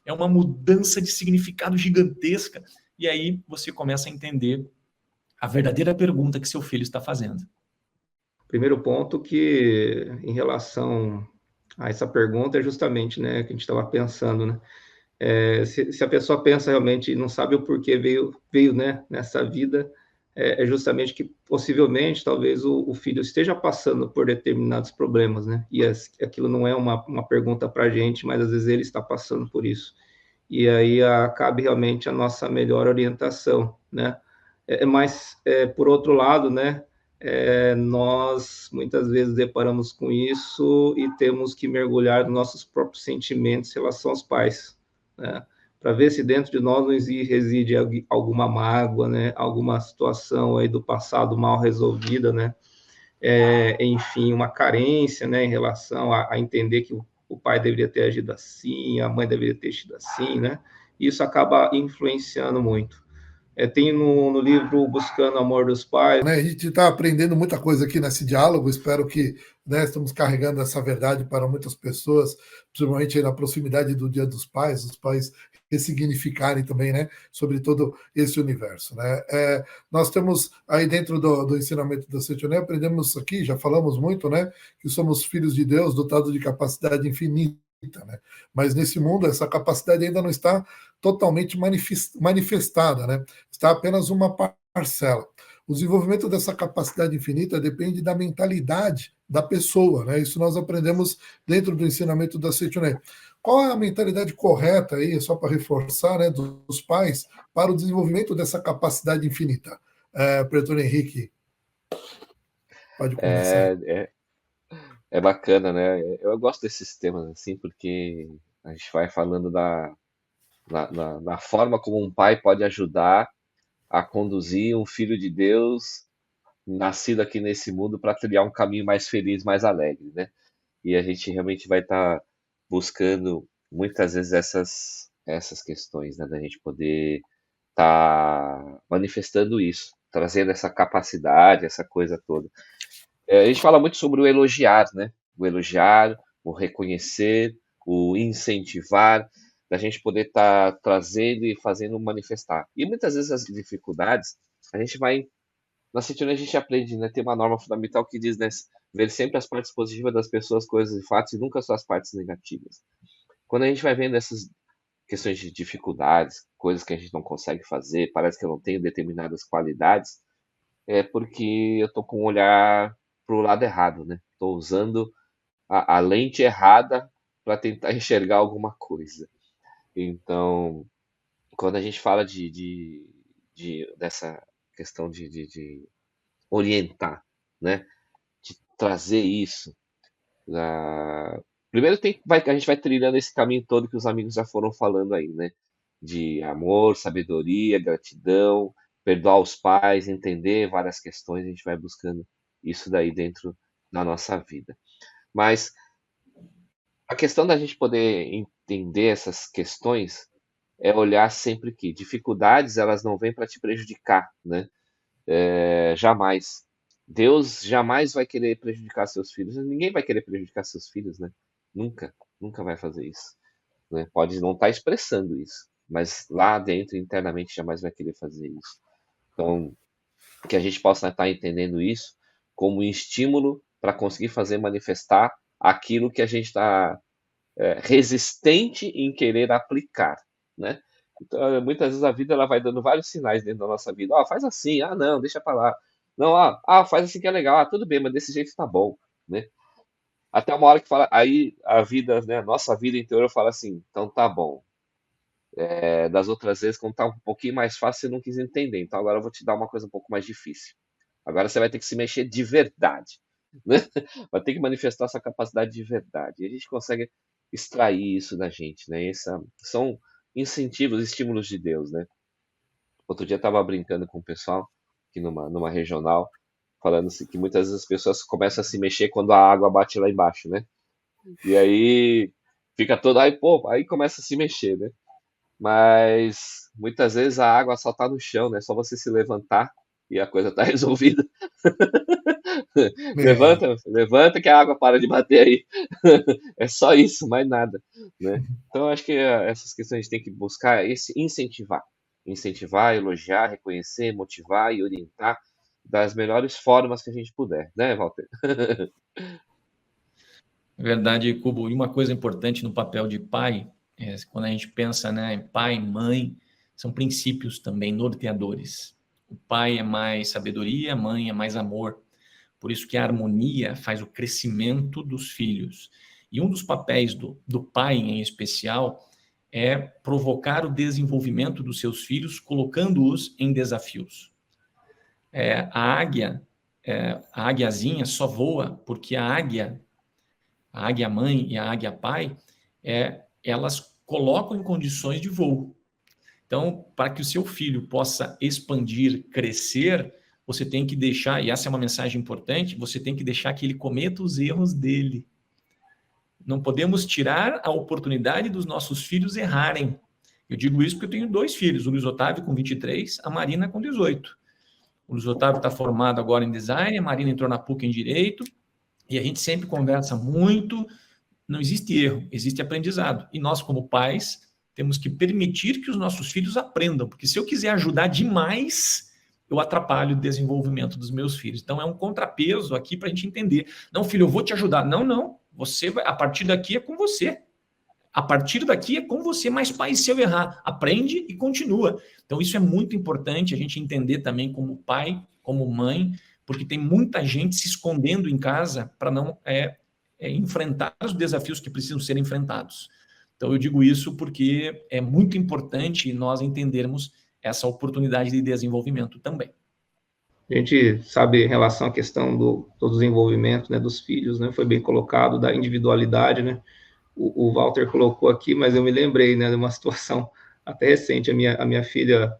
é uma mudança de significado gigantesca, e aí você começa a entender a verdadeira pergunta que seu filho está fazendo. Primeiro ponto que, em relação a essa pergunta, é justamente, né, que a gente estava pensando, né? Se a pessoa pensa realmente e não sabe o porquê veio né, nessa vida, é justamente que possivelmente, talvez, o filho esteja passando por determinados problemas, né? E aquilo não é uma pergunta para a gente, mas às vezes ele está passando por isso. E aí cabe realmente a nossa melhor orientação, né? Mas, por outro lado, né, nós muitas vezes deparamos com isso e temos que mergulhar nos nossos próprios sentimentos em relação aos pais, né? Para ver se dentro de nós não reside alguma mágoa, né? Alguma situação aí do passado mal resolvida, né? Enfim, uma carência, né? Em relação a entender que o pai deveria ter agido assim, a mãe deveria ter agido assim, né? Isso acaba influenciando muito. Tem no livro Buscando o Amor dos Pais. A gente está aprendendo muita coisa aqui nesse diálogo. Espero que, né, estamos carregando essa verdade para muitas pessoas, principalmente na proximidade do Dia dos Pais, os pais ressignificarem também, né, sobre todo esse universo, né? Nós temos aí dentro do ensinamento da Seichonoye, aprendemos aqui, já falamos muito, né, que somos filhos de Deus, dotados de capacidade infinita, né? Mas nesse mundo essa capacidade ainda não está totalmente manifestada, né? Está apenas uma parcela. O desenvolvimento dessa capacidade infinita depende da mentalidade da pessoa, né? Isso nós aprendemos dentro do ensinamento da Seichonoye. Qual é a mentalidade correta aí, só para reforçar, né, dos pais para o desenvolvimento dessa capacidade infinita? Pretor Henrique, pode começar. É bacana, né? Eu gosto desses temas assim, porque a gente vai falando da forma como um pai pode ajudar a conduzir um filho de Deus nascido aqui nesse mundo para trilhar um caminho mais feliz, mais alegre, né? E a gente realmente vai estar buscando muitas vezes essas questões, né? Da gente poder estar manifestando isso, trazendo essa capacidade, essa coisa toda. A gente fala muito sobre o elogiar, né? O elogiar, o reconhecer, o incentivar, da gente poder estar trazendo e fazendo manifestar. E muitas vezes as dificuldades, a gente vai. Na Seichonoye a gente aprende, né? Tem uma norma fundamental que diz, né? Ver sempre as partes positivas das pessoas, coisas e fatos, e nunca só as partes negativas. Quando a gente vai vendo essas questões de dificuldades, coisas que a gente não consegue fazer, parece que eu não tenho determinadas qualidades, é porque eu estou com um olhar para o lado errado, né? Estou usando a lente errada para tentar enxergar alguma coisa. Então, quando a gente fala dessa questão de orientar, né? De trazer isso primeiro a gente vai trilhando esse caminho todo que os amigos já foram falando aí, né? De amor, sabedoria, gratidão, perdoar os pais, entender várias questões, a gente vai buscando isso daí dentro da nossa vida. Mas a questão da gente poder entender essas questões é olhar sempre que dificuldades elas não vêm para te prejudicar, né? Jamais. Deus jamais vai querer prejudicar seus filhos. Ninguém vai querer prejudicar seus filhos, né? Nunca, nunca vai fazer isso, né? Pode não estar expressando isso, mas lá dentro, internamente, jamais vai querer fazer isso. Então, que a gente possa estar entendendo isso como um estímulo para conseguir fazer manifestar aquilo que a gente está resistente em querer aplicar, né? Então, muitas vezes a vida ela vai dando vários sinais dentro da nossa vida. Faz assim, não, deixa para lá. Não, faz assim que é legal. Tudo bem, mas desse jeito tá bom, né? Até uma hora que fala, aí a vida, né, a nossa vida interior fala assim, então tá bom. Das outras vezes, quando tá um pouquinho mais fácil, você não quis entender. Então agora eu vou te dar uma coisa um pouco mais difícil. Agora você vai ter que se mexer de verdade, né? Vai ter que manifestar sua capacidade de verdade. E a gente consegue extrair isso da gente, né? São incentivos, estímulos de Deus, né? Outro dia eu estava brincando com o pessoal aqui numa regional, falando assim, que muitas vezes as pessoas começam a se mexer quando a água bate lá embaixo, né? E aí fica todo, aí começa a se mexer, né? Mas muitas vezes a água só tá no chão, né? Só você se levantar e a coisa tá resolvida. Levanta que a água para de bater aí. É só isso, mais nada, né? Então acho que essas questões a gente tem que buscar incentivar, elogiar, reconhecer, motivar e orientar das melhores formas que a gente puder, né, Walter? Verdade, Cubo. E uma coisa importante no papel de pai, quando a gente pensa, né, em pai, mãe, são princípios também norteadores. O pai é mais sabedoria, a mãe é mais amor. Por isso que a harmonia faz o crescimento dos filhos. E um dos papéis do pai, em especial, é provocar o desenvolvimento dos seus filhos, colocando-os em desafios. A águiazinha só voa porque a águia mãe e a águia pai, elas colocam em condições de voo. Então, para que o seu filho possa expandir, crescer, você tem que deixar, e essa é uma mensagem importante, você tem que deixar que ele cometa os erros dele. Não podemos tirar a oportunidade dos nossos filhos errarem. Eu digo isso porque eu tenho 2 filhos, o Luiz Otávio com 23, a Marina com 18. O Luiz Otávio está formado agora em design, a Marina entrou na PUC em Direito, e a gente sempre conversa muito, não existe erro, existe aprendizado. E nós, como pais, temos que permitir que os nossos filhos aprendam, porque se eu quiser ajudar demais, eu atrapalho o desenvolvimento dos meus filhos. Então, é um contrapeso aqui para a gente entender. Não, filho, eu vou te ajudar. Não. Você vai, a partir daqui é com você. A partir daqui é com você, mas pai, se eu errar, aprende e continua. Então, isso é muito importante a gente entender também como pai, como mãe, porque tem muita gente se escondendo em casa para não enfrentar os desafios que precisam ser enfrentados. Então, eu digo isso porque é muito importante nós entendermos essa oportunidade de desenvolvimento também. A gente sabe em relação à questão do desenvolvimento, né, dos filhos, né, foi bem colocado, da individualidade, né, o Walter colocou aqui, mas eu me lembrei, né, de uma situação até recente, a minha filha,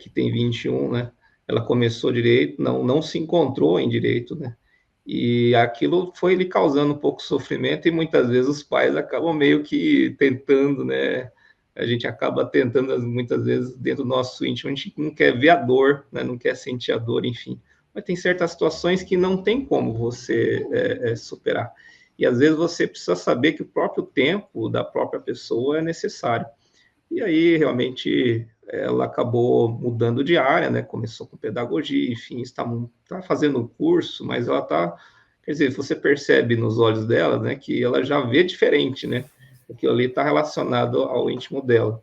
que tem 21, né, ela começou direito, não se encontrou em direito, né, e aquilo foi lhe causando um pouco de sofrimento, e muitas vezes os pais acabam meio que tentando, né, a gente acaba tentando, muitas vezes, dentro do nosso íntimo, a gente não quer ver a dor, né, não quer sentir a dor, enfim. Mas tem certas situações que não tem como você superar. E, às vezes, você precisa saber que o próprio tempo da própria pessoa é necessário. E aí, realmente, ela acabou mudando de área, né, começou com pedagogia, enfim, está fazendo um curso, mas ela está... Quer dizer, você percebe nos olhos dela, né, que ela já vê diferente, né? Aquilo ali está relacionado ao íntimo dela.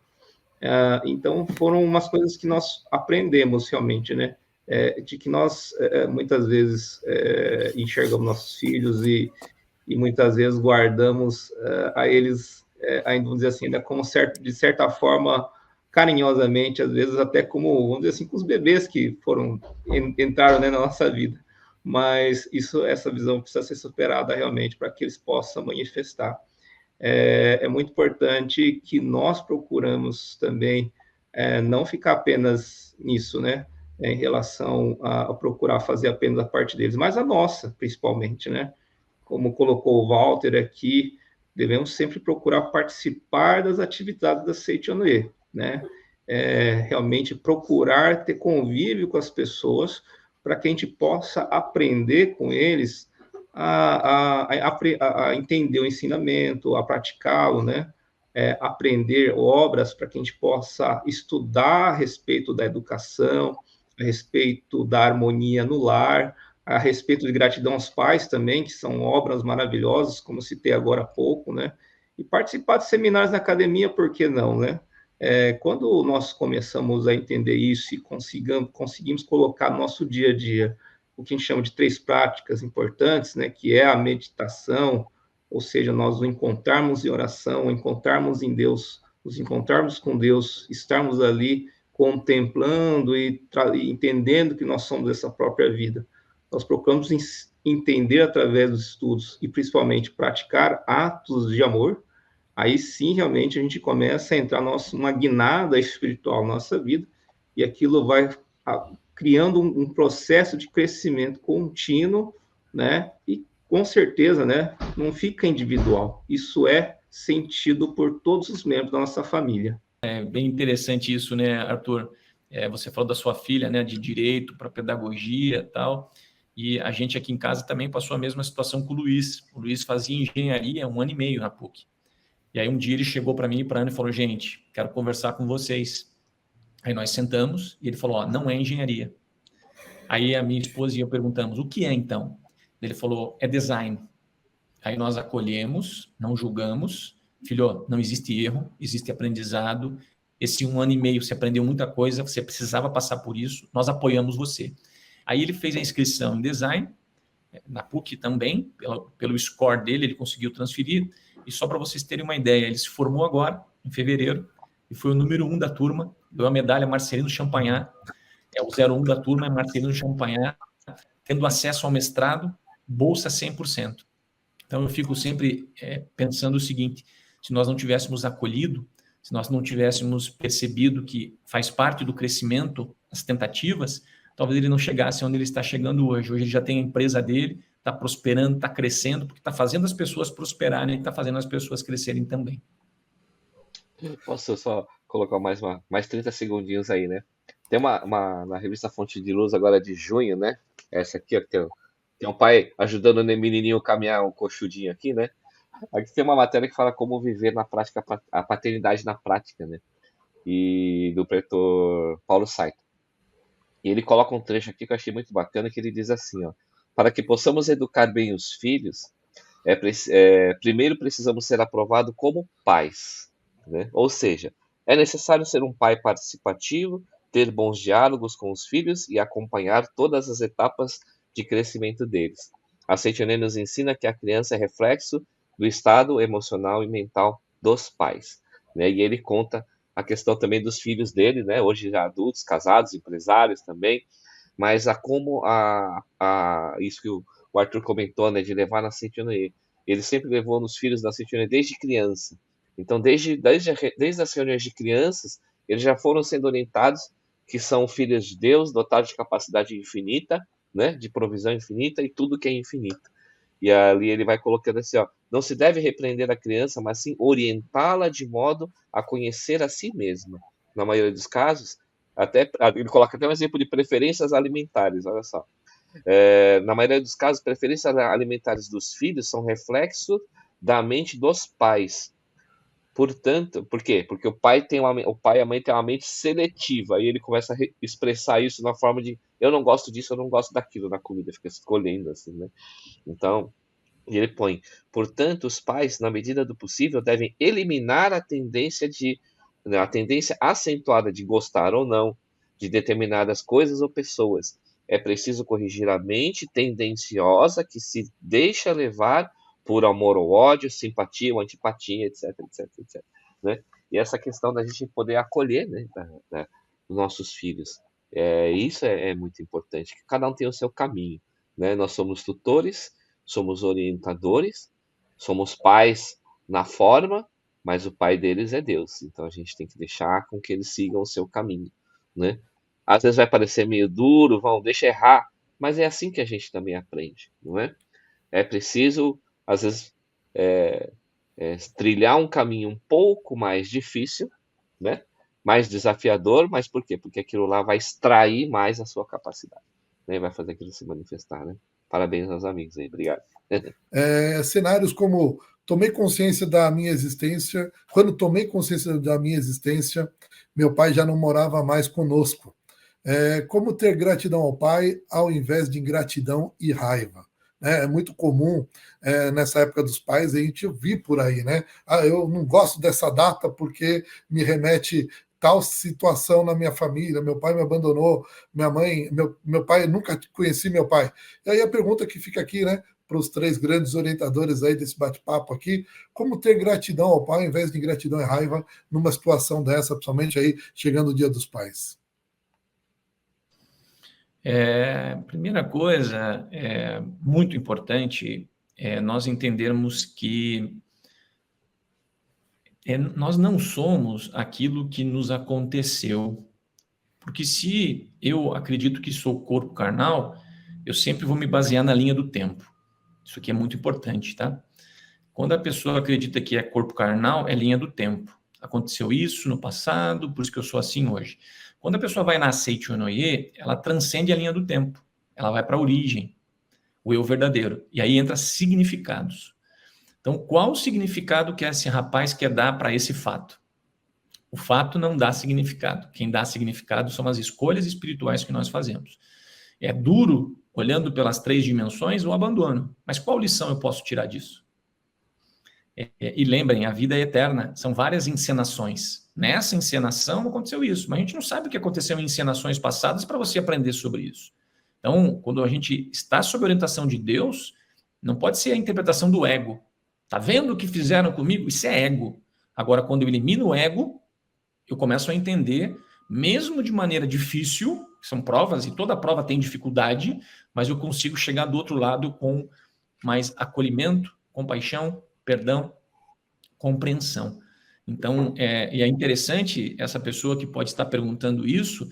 Então, foram umas coisas que nós aprendemos realmente, né? De que nós, muitas vezes, enxergamos nossos filhos e muitas vezes guardamos a eles, ainda vamos dizer assim, ainda como de certa forma, carinhosamente, às vezes até como, vamos dizer assim, com os bebês que entraram, né, na nossa vida. Mas essa visão precisa ser superada realmente para que eles possam manifestar. é muito importante que nós procuramos também não ficar apenas nisso, né? Em relação a procurar fazer apenas a parte deles, mas a nossa, principalmente, né? Como colocou o Walter aqui, devemos sempre procurar participar das atividades da Seichonoye, né? Realmente procurar ter convívio com as pessoas para que a gente possa aprender com eles a entender o ensinamento, a praticá-lo, né? Aprender obras para que a gente possa estudar a respeito da educação, a respeito da harmonia no lar, a respeito de gratidão aos pais também, que são obras maravilhosas, como citei agora há pouco, né? E participar de seminários na academia, por que não, né? Quando nós começamos a entender isso e conseguimos colocar no nosso dia a dia o que a gente chama de 3 práticas importantes, né? Que é a meditação, ou seja, nós nos encontrarmos em oração, encontrarmos em Deus, nos encontrarmos com Deus, estarmos ali contemplando e entendendo que nós somos essa própria vida. Nós procuramos entender através dos estudos e principalmente praticar atos de amor. Aí sim, realmente, a gente começa a entrar numa guinada espiritual na nossa vida e aquilo vai criando um processo de crescimento contínuo, né? E com certeza, né, não fica individual. Isso é sentido por todos os membros da nossa família. É bem interessante isso, né, Arthur? Você falou da sua filha, né, de direito para pedagogia e tal, e a gente aqui em casa também passou a mesma situação com o Luiz. O Luiz fazia engenharia há 1 ano e meio na PUC. E aí um dia ele chegou para mim e para a Ana e falou, gente, quero conversar com vocês. Aí nós sentamos e ele falou, não é engenharia. Aí a minha esposa e eu perguntamos, o que é então? Ele falou, é design. Aí nós acolhemos, não julgamos. Filho, não existe erro, existe aprendizado. Esse 1 ano e meio você aprendeu muita coisa, você precisava passar por isso, nós apoiamos você. Aí ele fez a inscrição em design, na PUC também, pelo score dele, ele conseguiu transferir. E só para vocês terem uma ideia, ele se formou agora, em fevereiro, e foi o número 1 da turma, ganhou a medalha Marcelino Champagnat, o 01 da turma é Marcelino Champagnat, tendo acesso ao mestrado, bolsa 100%. Então eu fico sempre pensando o seguinte, se nós não tivéssemos acolhido, se nós não tivéssemos percebido que faz parte do crescimento as tentativas, talvez ele não chegasse onde ele está chegando hoje. Hoje ele já tem a empresa dele, está prosperando, está crescendo, porque está fazendo as pessoas prosperarem e está fazendo as pessoas crescerem também. Posso só colocar mais 30 segundinhos aí, né? Tem na revista Fonte de Luz agora de junho, né? Essa aqui, ó, tem um pai ajudando o menininho a caminhar um coxudinho aqui, né? Aqui tem uma matéria que fala como viver na prática, a paternidade na prática, né? E do pretor Paulo Saito. E ele coloca um trecho aqui que eu achei muito bacana, que ele diz assim, ó, para que possamos educar bem os filhos, primeiro precisamos ser aprovados como pais, né? Ou seja, é necessário ser um pai participativo, ter bons diálogos com os filhos e acompanhar todas as etapas de crescimento deles. A Seichonoye nos ensina que a criança é reflexo do estado emocional e mental dos pais, né? E ele conta a questão também dos filhos dele, né? Hoje já adultos, casados, empresários também, mas isso que o Arthur comentou, né? De levar na Seichonoye. Ele sempre levou nos filhos da Seichonoye desde criança. Então, desde as reuniões de crianças, eles já foram sendo orientados que são filhos de Deus, dotados de capacidade infinita, né? De provisão infinita e tudo que é infinito. E ali ele vai colocando assim, ó, não se deve repreender a criança, mas sim orientá-la de modo a conhecer a si mesma. Na maioria dos casos, ele coloca até um exemplo de preferências alimentares, olha só. Na maioria dos casos, preferências alimentares dos filhos são reflexo da mente dos pais. Portanto, por quê? Porque o pai e a mãe têm uma mente seletiva, e ele começa a expressar isso na forma de eu não gosto disso, eu não gosto daquilo na comida, fica escolhendo assim, né? Então, ele põe, portanto, os pais, na medida do possível, devem eliminar a tendência acentuada de gostar ou não de determinadas coisas ou pessoas. É preciso corrigir a mente tendenciosa que se deixa levar por amor ou ódio, simpatia ou antipatia, etc, etc, etc. Né? E essa questão da gente poder acolher, né, os nossos filhos. Isso é muito importante, que cada um tem o seu caminho. Né? Nós somos tutores, somos orientadores, somos pais na forma, mas o pai deles é Deus. Então a gente tem que deixar com que eles sigam o seu caminho, né? Às vezes vai parecer meio duro, deixa errar, mas é assim que a gente também aprende, não é? É preciso, às vezes, trilhar um caminho um pouco mais difícil, né? Mais desafiador, mas por quê? Porque aquilo lá vai extrair mais a sua capacidade, né? Vai fazer aquilo se manifestar, né? Parabéns aos amigos aí, obrigado. Cenários como tomei consciência da minha existência, quando tomei consciência da minha existência, meu pai já não morava mais conosco. Como ter gratidão ao pai ao invés de ingratidão e raiva. É muito comum nessa época dos pais a gente ouvir por aí, né? Eu não gosto dessa data porque me remete tal situação na minha família, meu pai me abandonou, minha mãe, meu pai, nunca conheci meu pai. E aí a pergunta que fica aqui, né, para os 3 grandes orientadores aí desse bate-papo aqui, como ter gratidão ao pai ao invés de ingratidão e raiva numa situação dessa, principalmente aí chegando o Dia dos Pais? Primeira coisa, muito importante, nós entendermos que nós não somos aquilo que nos aconteceu. Porque se eu acredito que sou corpo carnal, eu sempre vou me basear na linha do tempo. Isso aqui é muito importante, tá? Quando a pessoa acredita que é corpo carnal, é linha do tempo. Aconteceu isso no passado, por isso que eu sou assim hoje. Quando a pessoa vai na Seiichi Onoye, ela transcende a linha do tempo. Ela vai para a origem, o eu verdadeiro. E aí entra significados. Então, qual o significado que esse rapaz quer dar para esse fato? O fato não dá significado. Quem dá significado são as escolhas espirituais que nós fazemos. É duro, olhando pelas 3 dimensões, o abandono. Mas qual lição eu posso tirar disso? E lembrem, a vida é eterna. São várias encenações. Nessa encenação aconteceu isso, mas a gente não sabe o que aconteceu em encenações passadas para você aprender sobre isso. Então, quando a gente está sob a orientação de Deus, não pode ser a interpretação do ego. Tá vendo o que fizeram comigo? Isso é ego. Agora, quando eu elimino o ego, eu começo a entender, mesmo de maneira difícil, são provas, e toda prova tem dificuldade, mas eu consigo chegar do outro lado com mais acolhimento, compaixão, perdão, compreensão. Então, e é interessante essa pessoa que pode estar perguntando isso,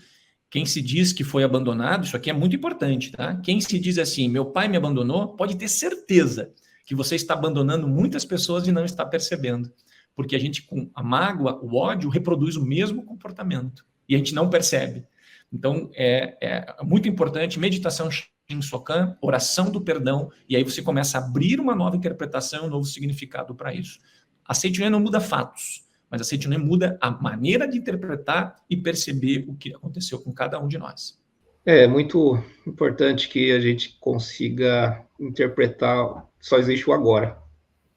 quem se diz que foi abandonado, isso aqui é muito importante, tá? Quem se diz assim, meu pai me abandonou, pode ter certeza que você está abandonando muitas pessoas e não está percebendo. Porque a gente, com a mágoa, o ódio, reproduz o mesmo comportamento. E a gente não percebe. Então, é muito importante, meditação Shinsokan, oração do perdão, e aí você começa a abrir uma nova interpretação, um novo significado para isso. A Seiichi Onoye não muda fatos, mas a Seiichi Onoye muda a maneira de interpretar e perceber o que aconteceu com cada um de nós. É muito importante que a gente consiga interpretar, só existe o agora.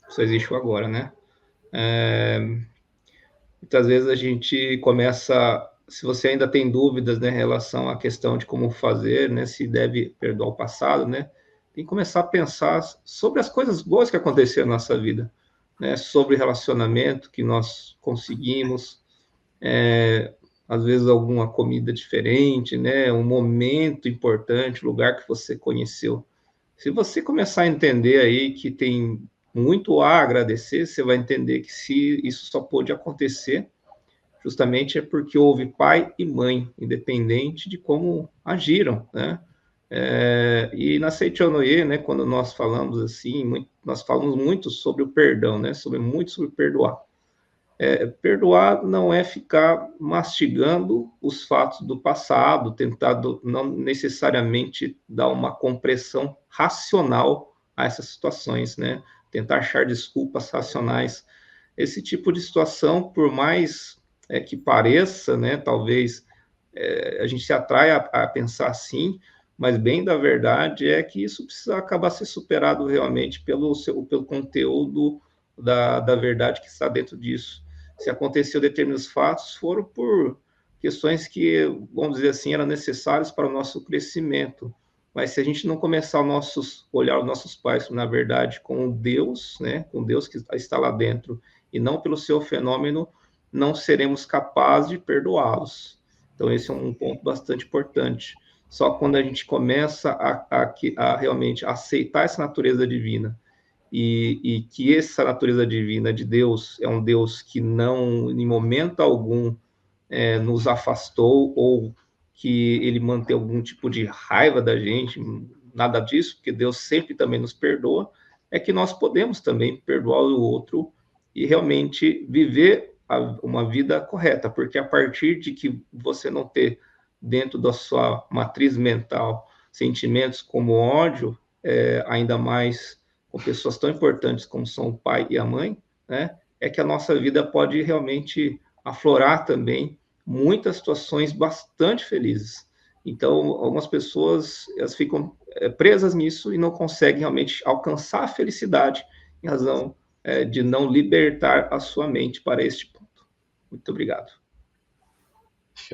Só existe o agora, né? Muitas vezes a gente começa, se você ainda tem dúvidas, né, em relação à questão de como fazer, né, se deve perdoar o passado, né, tem que começar a pensar sobre as coisas boas que aconteceram na nossa vida, né, sobre relacionamento que nós conseguimos, às vezes alguma comida diferente, né, um momento importante, lugar que você conheceu. Se você começar a entender aí que tem muito a agradecer, você vai entender que se isso só pôde acontecer, justamente é porque houve pai e mãe, independente de como agiram, né? E na Seiichi Onoye, né, quando nós falamos assim, nós falamos muito sobre o perdão, né? Muito sobre perdoar. Perdoar não é ficar mastigando os fatos do passado, tentando não necessariamente dar uma compressão racional a essas situações, né? Tentar achar desculpas racionais. Esse tipo de situação, por mais que pareça, né, talvez a gente se atrai a pensar assim, mas bem da verdade é que isso precisa acabar ser superado realmente pelo conteúdo da verdade que está dentro disso. Se aconteceu determinados fatos, foram por questões que, vamos dizer assim, eram necessárias para o nosso crescimento. Mas se a gente não começar olhar os nossos pais, na verdade, com Deus, né, com Deus que está lá dentro, e não pelo seu fenômeno, não seremos capazes de perdoá-los. Então, esse é um ponto bastante importante. Só quando a gente começa a realmente aceitar essa natureza divina e que essa natureza divina de Deus é um Deus que não, em momento algum, nos afastou ou que ele mantém algum tipo de raiva da gente, nada disso, porque Deus sempre também nos perdoa, é que nós podemos também perdoar o outro e realmente viver uma vida correta, porque a partir de que você não ter dentro da sua matriz mental sentimentos como ódio, ainda mais com pessoas tão importantes como são o pai e a mãe, né, é que a nossa vida pode realmente aflorar também muitas situações bastante felizes. Então, algumas pessoas elas ficam presas nisso e não conseguem realmente alcançar a felicidade em razão de não libertar a sua mente para este ponto. Muito obrigado.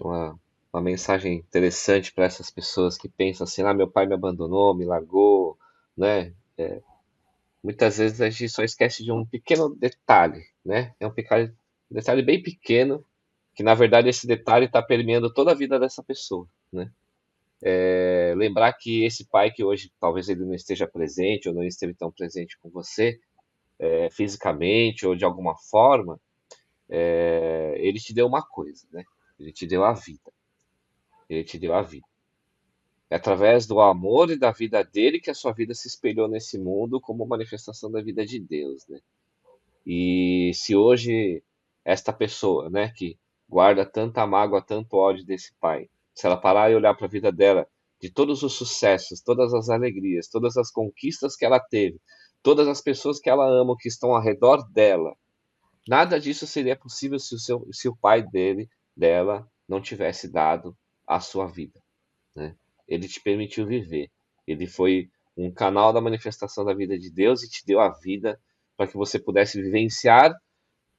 Uma mensagem interessante para essas pessoas que pensam assim, meu pai me abandonou, me largou, né? Muitas vezes a gente só esquece de um pequeno detalhe, né? É um detalhe bem pequeno, que na verdade esse detalhe está permeando toda a vida dessa pessoa, né? Lembrar que esse pai que hoje talvez ele não esteja presente ou não esteve tão presente com você, fisicamente ou de alguma forma, ele te deu uma coisa, né? Ele te deu a vida. Ele te deu a vida. É através do amor e da vida dele que a sua vida se espelhou nesse mundo como manifestação da vida de Deus, né? E se hoje esta pessoa, né, que guarda tanta mágoa, tanto ódio desse pai, se ela parar e olhar para a vida dela, de todos os sucessos, todas as alegrias, todas as conquistas que ela teve, todas as pessoas que ela ama, que estão ao redor dela, nada disso seria possível se o pai dela, não tivesse dado a sua vida, né? Ele te permitiu viver. Ele foi um canal da manifestação da vida de Deus e te deu a vida para que você pudesse vivenciar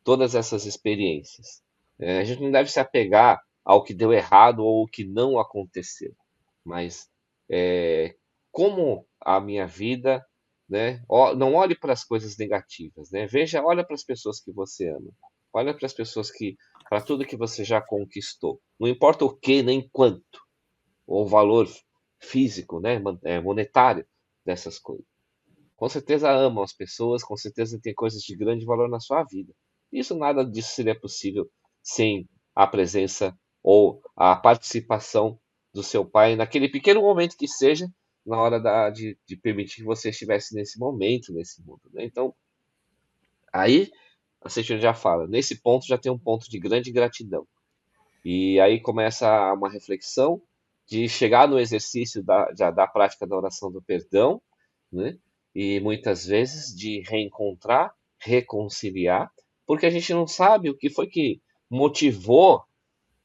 todas essas experiências. A gente não deve se apegar ao que deu errado ou o que não aconteceu, mas como a minha vida, né? Não olhe para as coisas negativas, né? Olha para as pessoas que você ama, olha para as pessoas para tudo que você já conquistou. Não importa o que nem quanto, ou o valor físico, né? Monetário dessas coisas. Com certeza amam as pessoas, com certeza tem coisas de grande valor na sua vida. Isso nada disso seria possível sem a presença ou a participação do seu pai naquele pequeno momento que seja, na hora de permitir que você estivesse nesse momento, nesse mundo, né? Então, aí a Seixas já fala, nesse ponto já tem um ponto de grande gratidão. E aí começa uma reflexão de chegar no exercício da prática da oração do perdão, né? E muitas vezes de reencontrar, reconciliar, porque a gente não sabe o que foi que motivou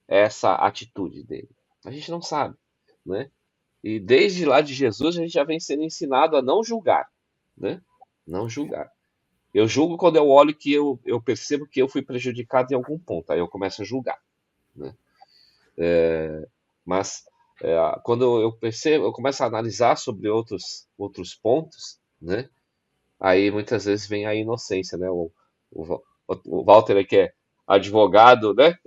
essa atitude dele. A gente não sabe, né? E desde lá de Jesus a gente já vem sendo ensinado a não julgar, né? Não julgar. Eu julgo quando eu olho que eu percebo que eu fui prejudicado em algum ponto, aí eu começo a julgar, né? Mas quando eu percebo, eu começo a analisar sobre outros pontos, né? Aí muitas vezes vem a inocência, né? O Walter, que é advogado, né?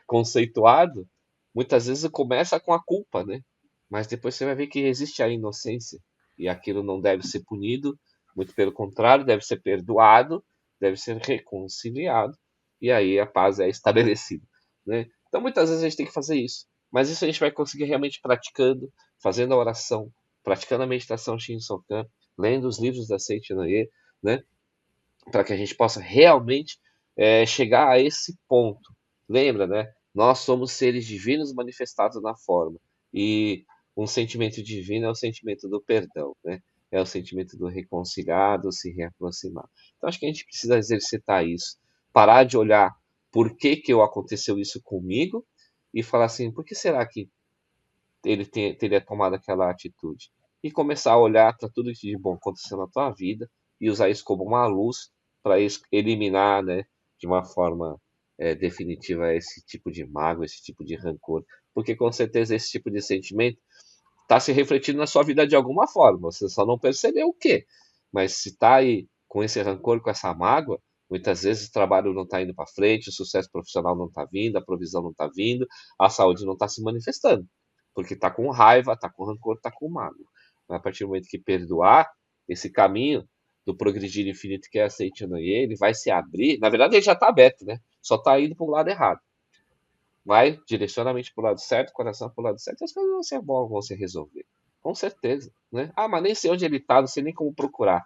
Conceituado, muitas vezes começa com a culpa, né? Mas depois você vai ver que existe a inocência e aquilo não deve ser punido, muito pelo contrário, deve ser perdoado, deve ser reconciliado e aí a paz é estabelecida, né? Então muitas vezes a gente tem que fazer isso, mas isso a gente vai conseguir realmente praticando, fazendo a oração, praticando a meditação Shinsokan, lendo os livros da Seiichi Noye, né? Para que a gente possa realmente chegar a esse ponto. Lembra, né? Nós somos seres divinos manifestados na forma. E um sentimento divino é o sentimento do perdão, né? É o sentimento do reconciliado, se reaproximar. Então acho que a gente precisa exercitar isso. Parar de olhar por que aconteceu isso comigo e falar assim, por que será que ele teria tomado aquela atitude? E começar a olhar para tudo que de bom aconteceu na tua vida e usar isso como uma luz para eliminar, né, de uma forma definitiva esse tipo de mágoa, esse tipo de rancor. Porque com certeza esse tipo de sentimento está se refletindo na sua vida de alguma forma. Você só não percebeu o quê. Mas se está aí com esse rancor, com essa mágoa, muitas vezes o trabalho não está indo para frente, o sucesso profissional não está vindo, a provisão não está vindo, a saúde não está se manifestando. Porque está com raiva, está com rancor, está com mágoa. Mas a partir do momento que perdoar, esse caminho do Progredir Infinito, que é a Seitonoye, ele vai se abrir. Na verdade, ele já está aberto, né? Só está indo para o lado errado. Vai direcionamente para o lado certo, coração para o lado certo, as coisas vão ser boas, vão se resolver. Com certeza, né? Ah, mas nem sei onde ele está, não sei nem como procurar.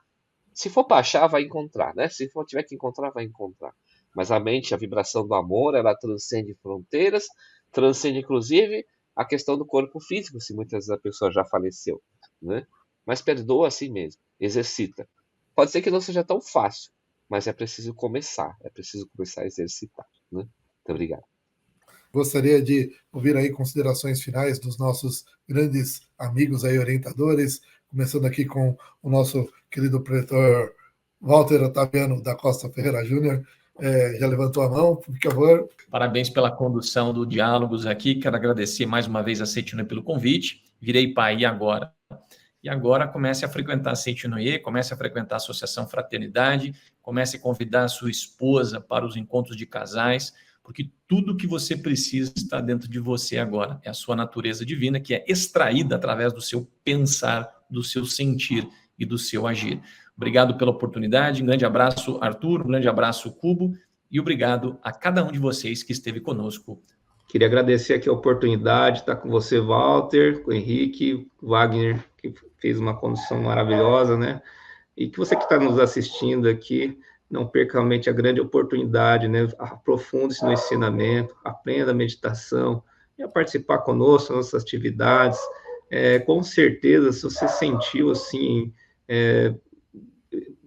Se for para achar, vai encontrar, né? Se for tiver que encontrar, vai encontrar. Mas a mente, a vibração do amor, ela transcende fronteiras, transcende inclusive a questão do corpo físico, se muitas vezes a pessoa já faleceu, né? Mas perdoa assim mesmo, exercita. Pode ser que não seja tão fácil, mas é preciso começar a exercitar, né? Muito obrigado. Gostaria de ouvir aí considerações finais dos nossos grandes amigos aí, orientadores, começando aqui com o nosso querido pretor Walter Otaviano da Costa Ferreira Júnior. Já levantou a mão, por favor. Parabéns pela condução do Diálogos aqui. Quero agradecer mais uma vez a Seitonoye pelo convite. Virei pai agora. E agora comece a frequentar a Seitonoye, comece a frequentar a Associação Fraternidade, comece a convidar a sua esposa para os encontros de casais, porque tudo que você precisa está dentro de você agora. É a sua natureza divina que é extraída através do seu pensar, do seu sentir e do seu agir. Obrigado pela oportunidade, um grande abraço, Arthur, um grande abraço, Cubo, e obrigado a cada um de vocês que esteve conosco. Queria agradecer aqui a oportunidade de estar com você, Walter, com o Henrique, Wagner, que fez uma condução maravilhosa, né? E que você que está nos assistindo aqui, não perca realmente a grande oportunidade, né? Aprofunde-se no ensinamento, aprenda a meditação, venha participar conosco nas nossas atividades. Com certeza, se você sentiu, assim,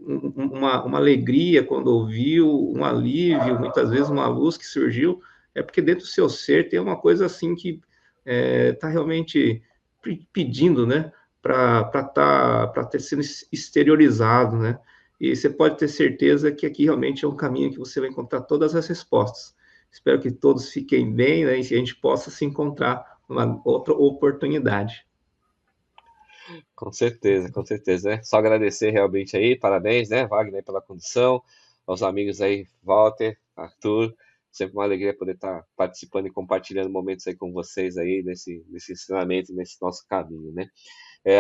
uma alegria quando ouviu, um alívio, muitas vezes uma luz que surgiu, é porque dentro do seu ser tem uma coisa assim que está realmente pedindo, né? Para ter sido exteriorizado, né? E você pode ter certeza que aqui realmente é um caminho que você vai encontrar todas as respostas. Espero que todos fiquem bem, né? E que a gente possa se encontrar numa outra oportunidade. Com certeza, né? Só agradecer realmente aí, parabéns, né, Wagner, pela condução, aos amigos aí, Walter, Arthur, sempre uma alegria poder estar participando e compartilhando momentos aí com vocês aí, nesse ensinamento, nesse nosso caminho, né?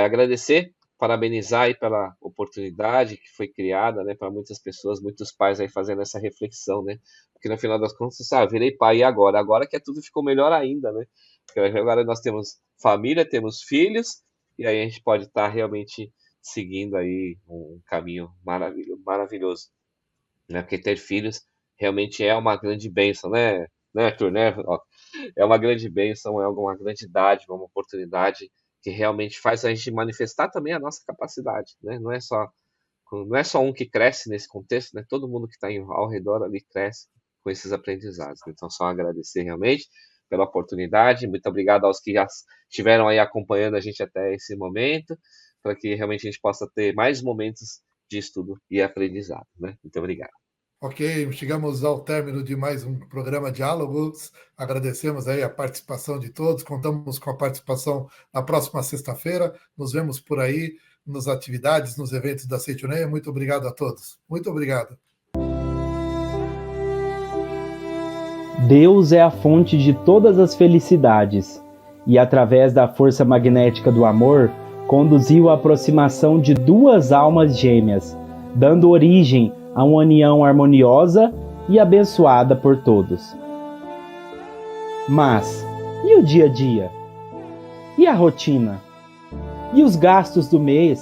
Agradecer, parabenizar aí pela oportunidade que foi criada, né, para muitas pessoas, muitos pais aí fazendo essa reflexão, né? Porque no final das contas, virei pai e agora que tudo ficou melhor ainda, né? Porque agora nós temos família, temos filhos, e aí a gente pode estar realmente seguindo aí um caminho maravilhoso, né? Porque ter filhos realmente é uma grande bênção, né, Arthur, né? É uma grande bênção, é uma grande dádiva, uma oportunidade que realmente faz a gente manifestar também a nossa capacidade, né? Não é só um que cresce nesse contexto, né? Todo mundo que está ao redor ali cresce com esses aprendizados. Então, só agradecer realmente pela oportunidade. Muito obrigado aos que já estiveram aí acompanhando a gente até esse momento, para que realmente a gente possa ter mais momentos de estudo e aprendizado, né? Muito obrigado. Ok, chegamos ao término de mais um programa Diálogos. Agradecemos aí a participação de todos. Contamos com a participação na próxima sexta-feira. Nos vemos por aí nas atividades, nos eventos da Seitonoye. Muito obrigado a todos. Muito obrigado. Deus é a fonte de todas as felicidades e, através da força magnética do amor, conduziu a aproximação de duas almas gêmeas, dando origem a uma união harmoniosa e abençoada por todos. Mas, e o dia a dia? E a rotina? E os gastos do mês?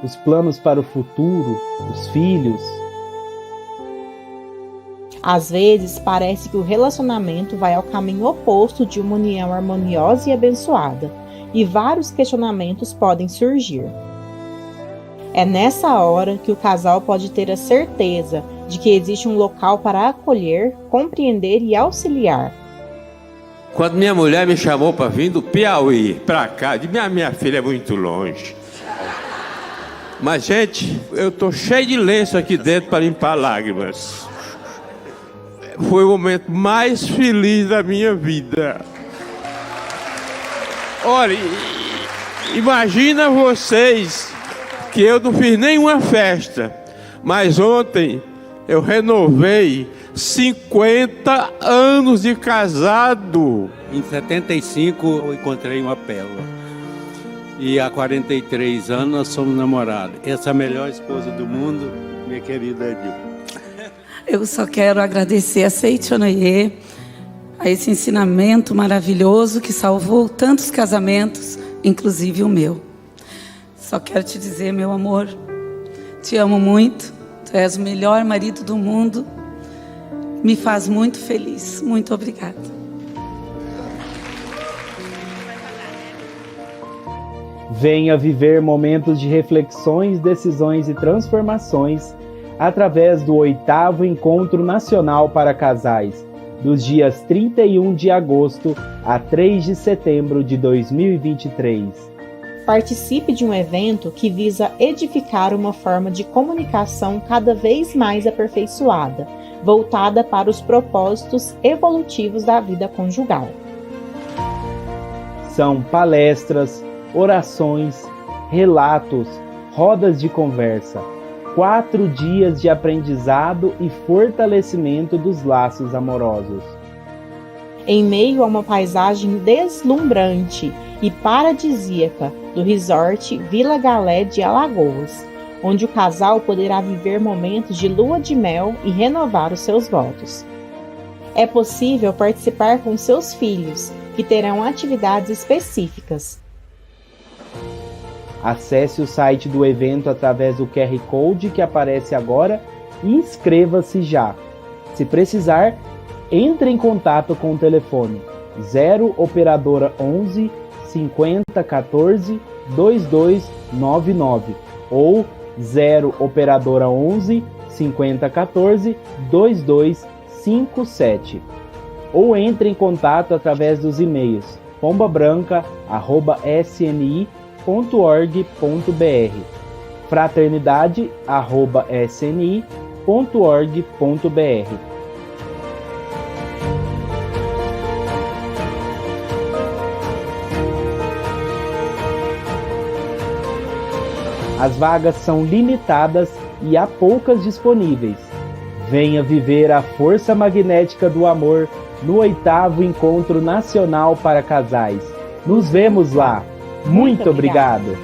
Os planos para o futuro? Os filhos? Às vezes, parece que o relacionamento vai ao caminho oposto de uma união harmoniosa e abençoada, e vários questionamentos podem surgir. É nessa hora que o casal pode ter a certeza de que existe um local para acolher, compreender e auxiliar. Quando minha mulher me chamou para vir do Piauí para cá, de minha filha é muito longe. Mas, gente, eu tô cheio de lenço aqui dentro para limpar lágrimas. Foi o momento mais feliz da minha vida. Olha, imagina vocês que eu não fiz nenhuma festa, mas ontem eu renovei 50 anos de casado. Em 75 eu encontrei uma pérola. e há 43 anos nós somos namorados. Essa é a melhor esposa do mundo, minha querida Edil. Eu só quero agradecer a Seichonoye, a esse ensinamento maravilhoso que salvou tantos casamentos, inclusive o meu. Só quero te dizer, meu amor, te amo muito, tu és o melhor marido do mundo, me faz muito feliz. Muito obrigada. Venha viver momentos de reflexões, decisões e transformações através do 8º Encontro Nacional para Casais, dos dias 31 de agosto a 3 de setembro de 2023. Participe de um evento que visa edificar uma forma de comunicação cada vez mais aperfeiçoada, voltada para os propósitos evolutivos da vida conjugal. São palestras, orações, relatos, rodas de conversa, 4 dias de aprendizado e fortalecimento dos laços amorosos. Em meio a uma paisagem deslumbrante e paradisíaca do resort Vila Galé de Alagoas, onde o casal poderá viver momentos de lua de mel e renovar os seus votos. É possível participar com seus filhos, que terão atividades específicas. Acesse o site do evento através do QR Code que aparece agora e inscreva-se já. Se precisar, entre em contato com o telefone 0 operadora 11 50 14 2299 ou 0 operadora 11 50 14 2257. Ou entre em contato através dos e-mails pombabranca@sni.org.br, fraternidade@sni.org.br. As vagas são limitadas e há poucas disponíveis. Venha viver a força magnética do amor no 8º Encontro Nacional para Casais. Nos vemos lá. Muito obrigado.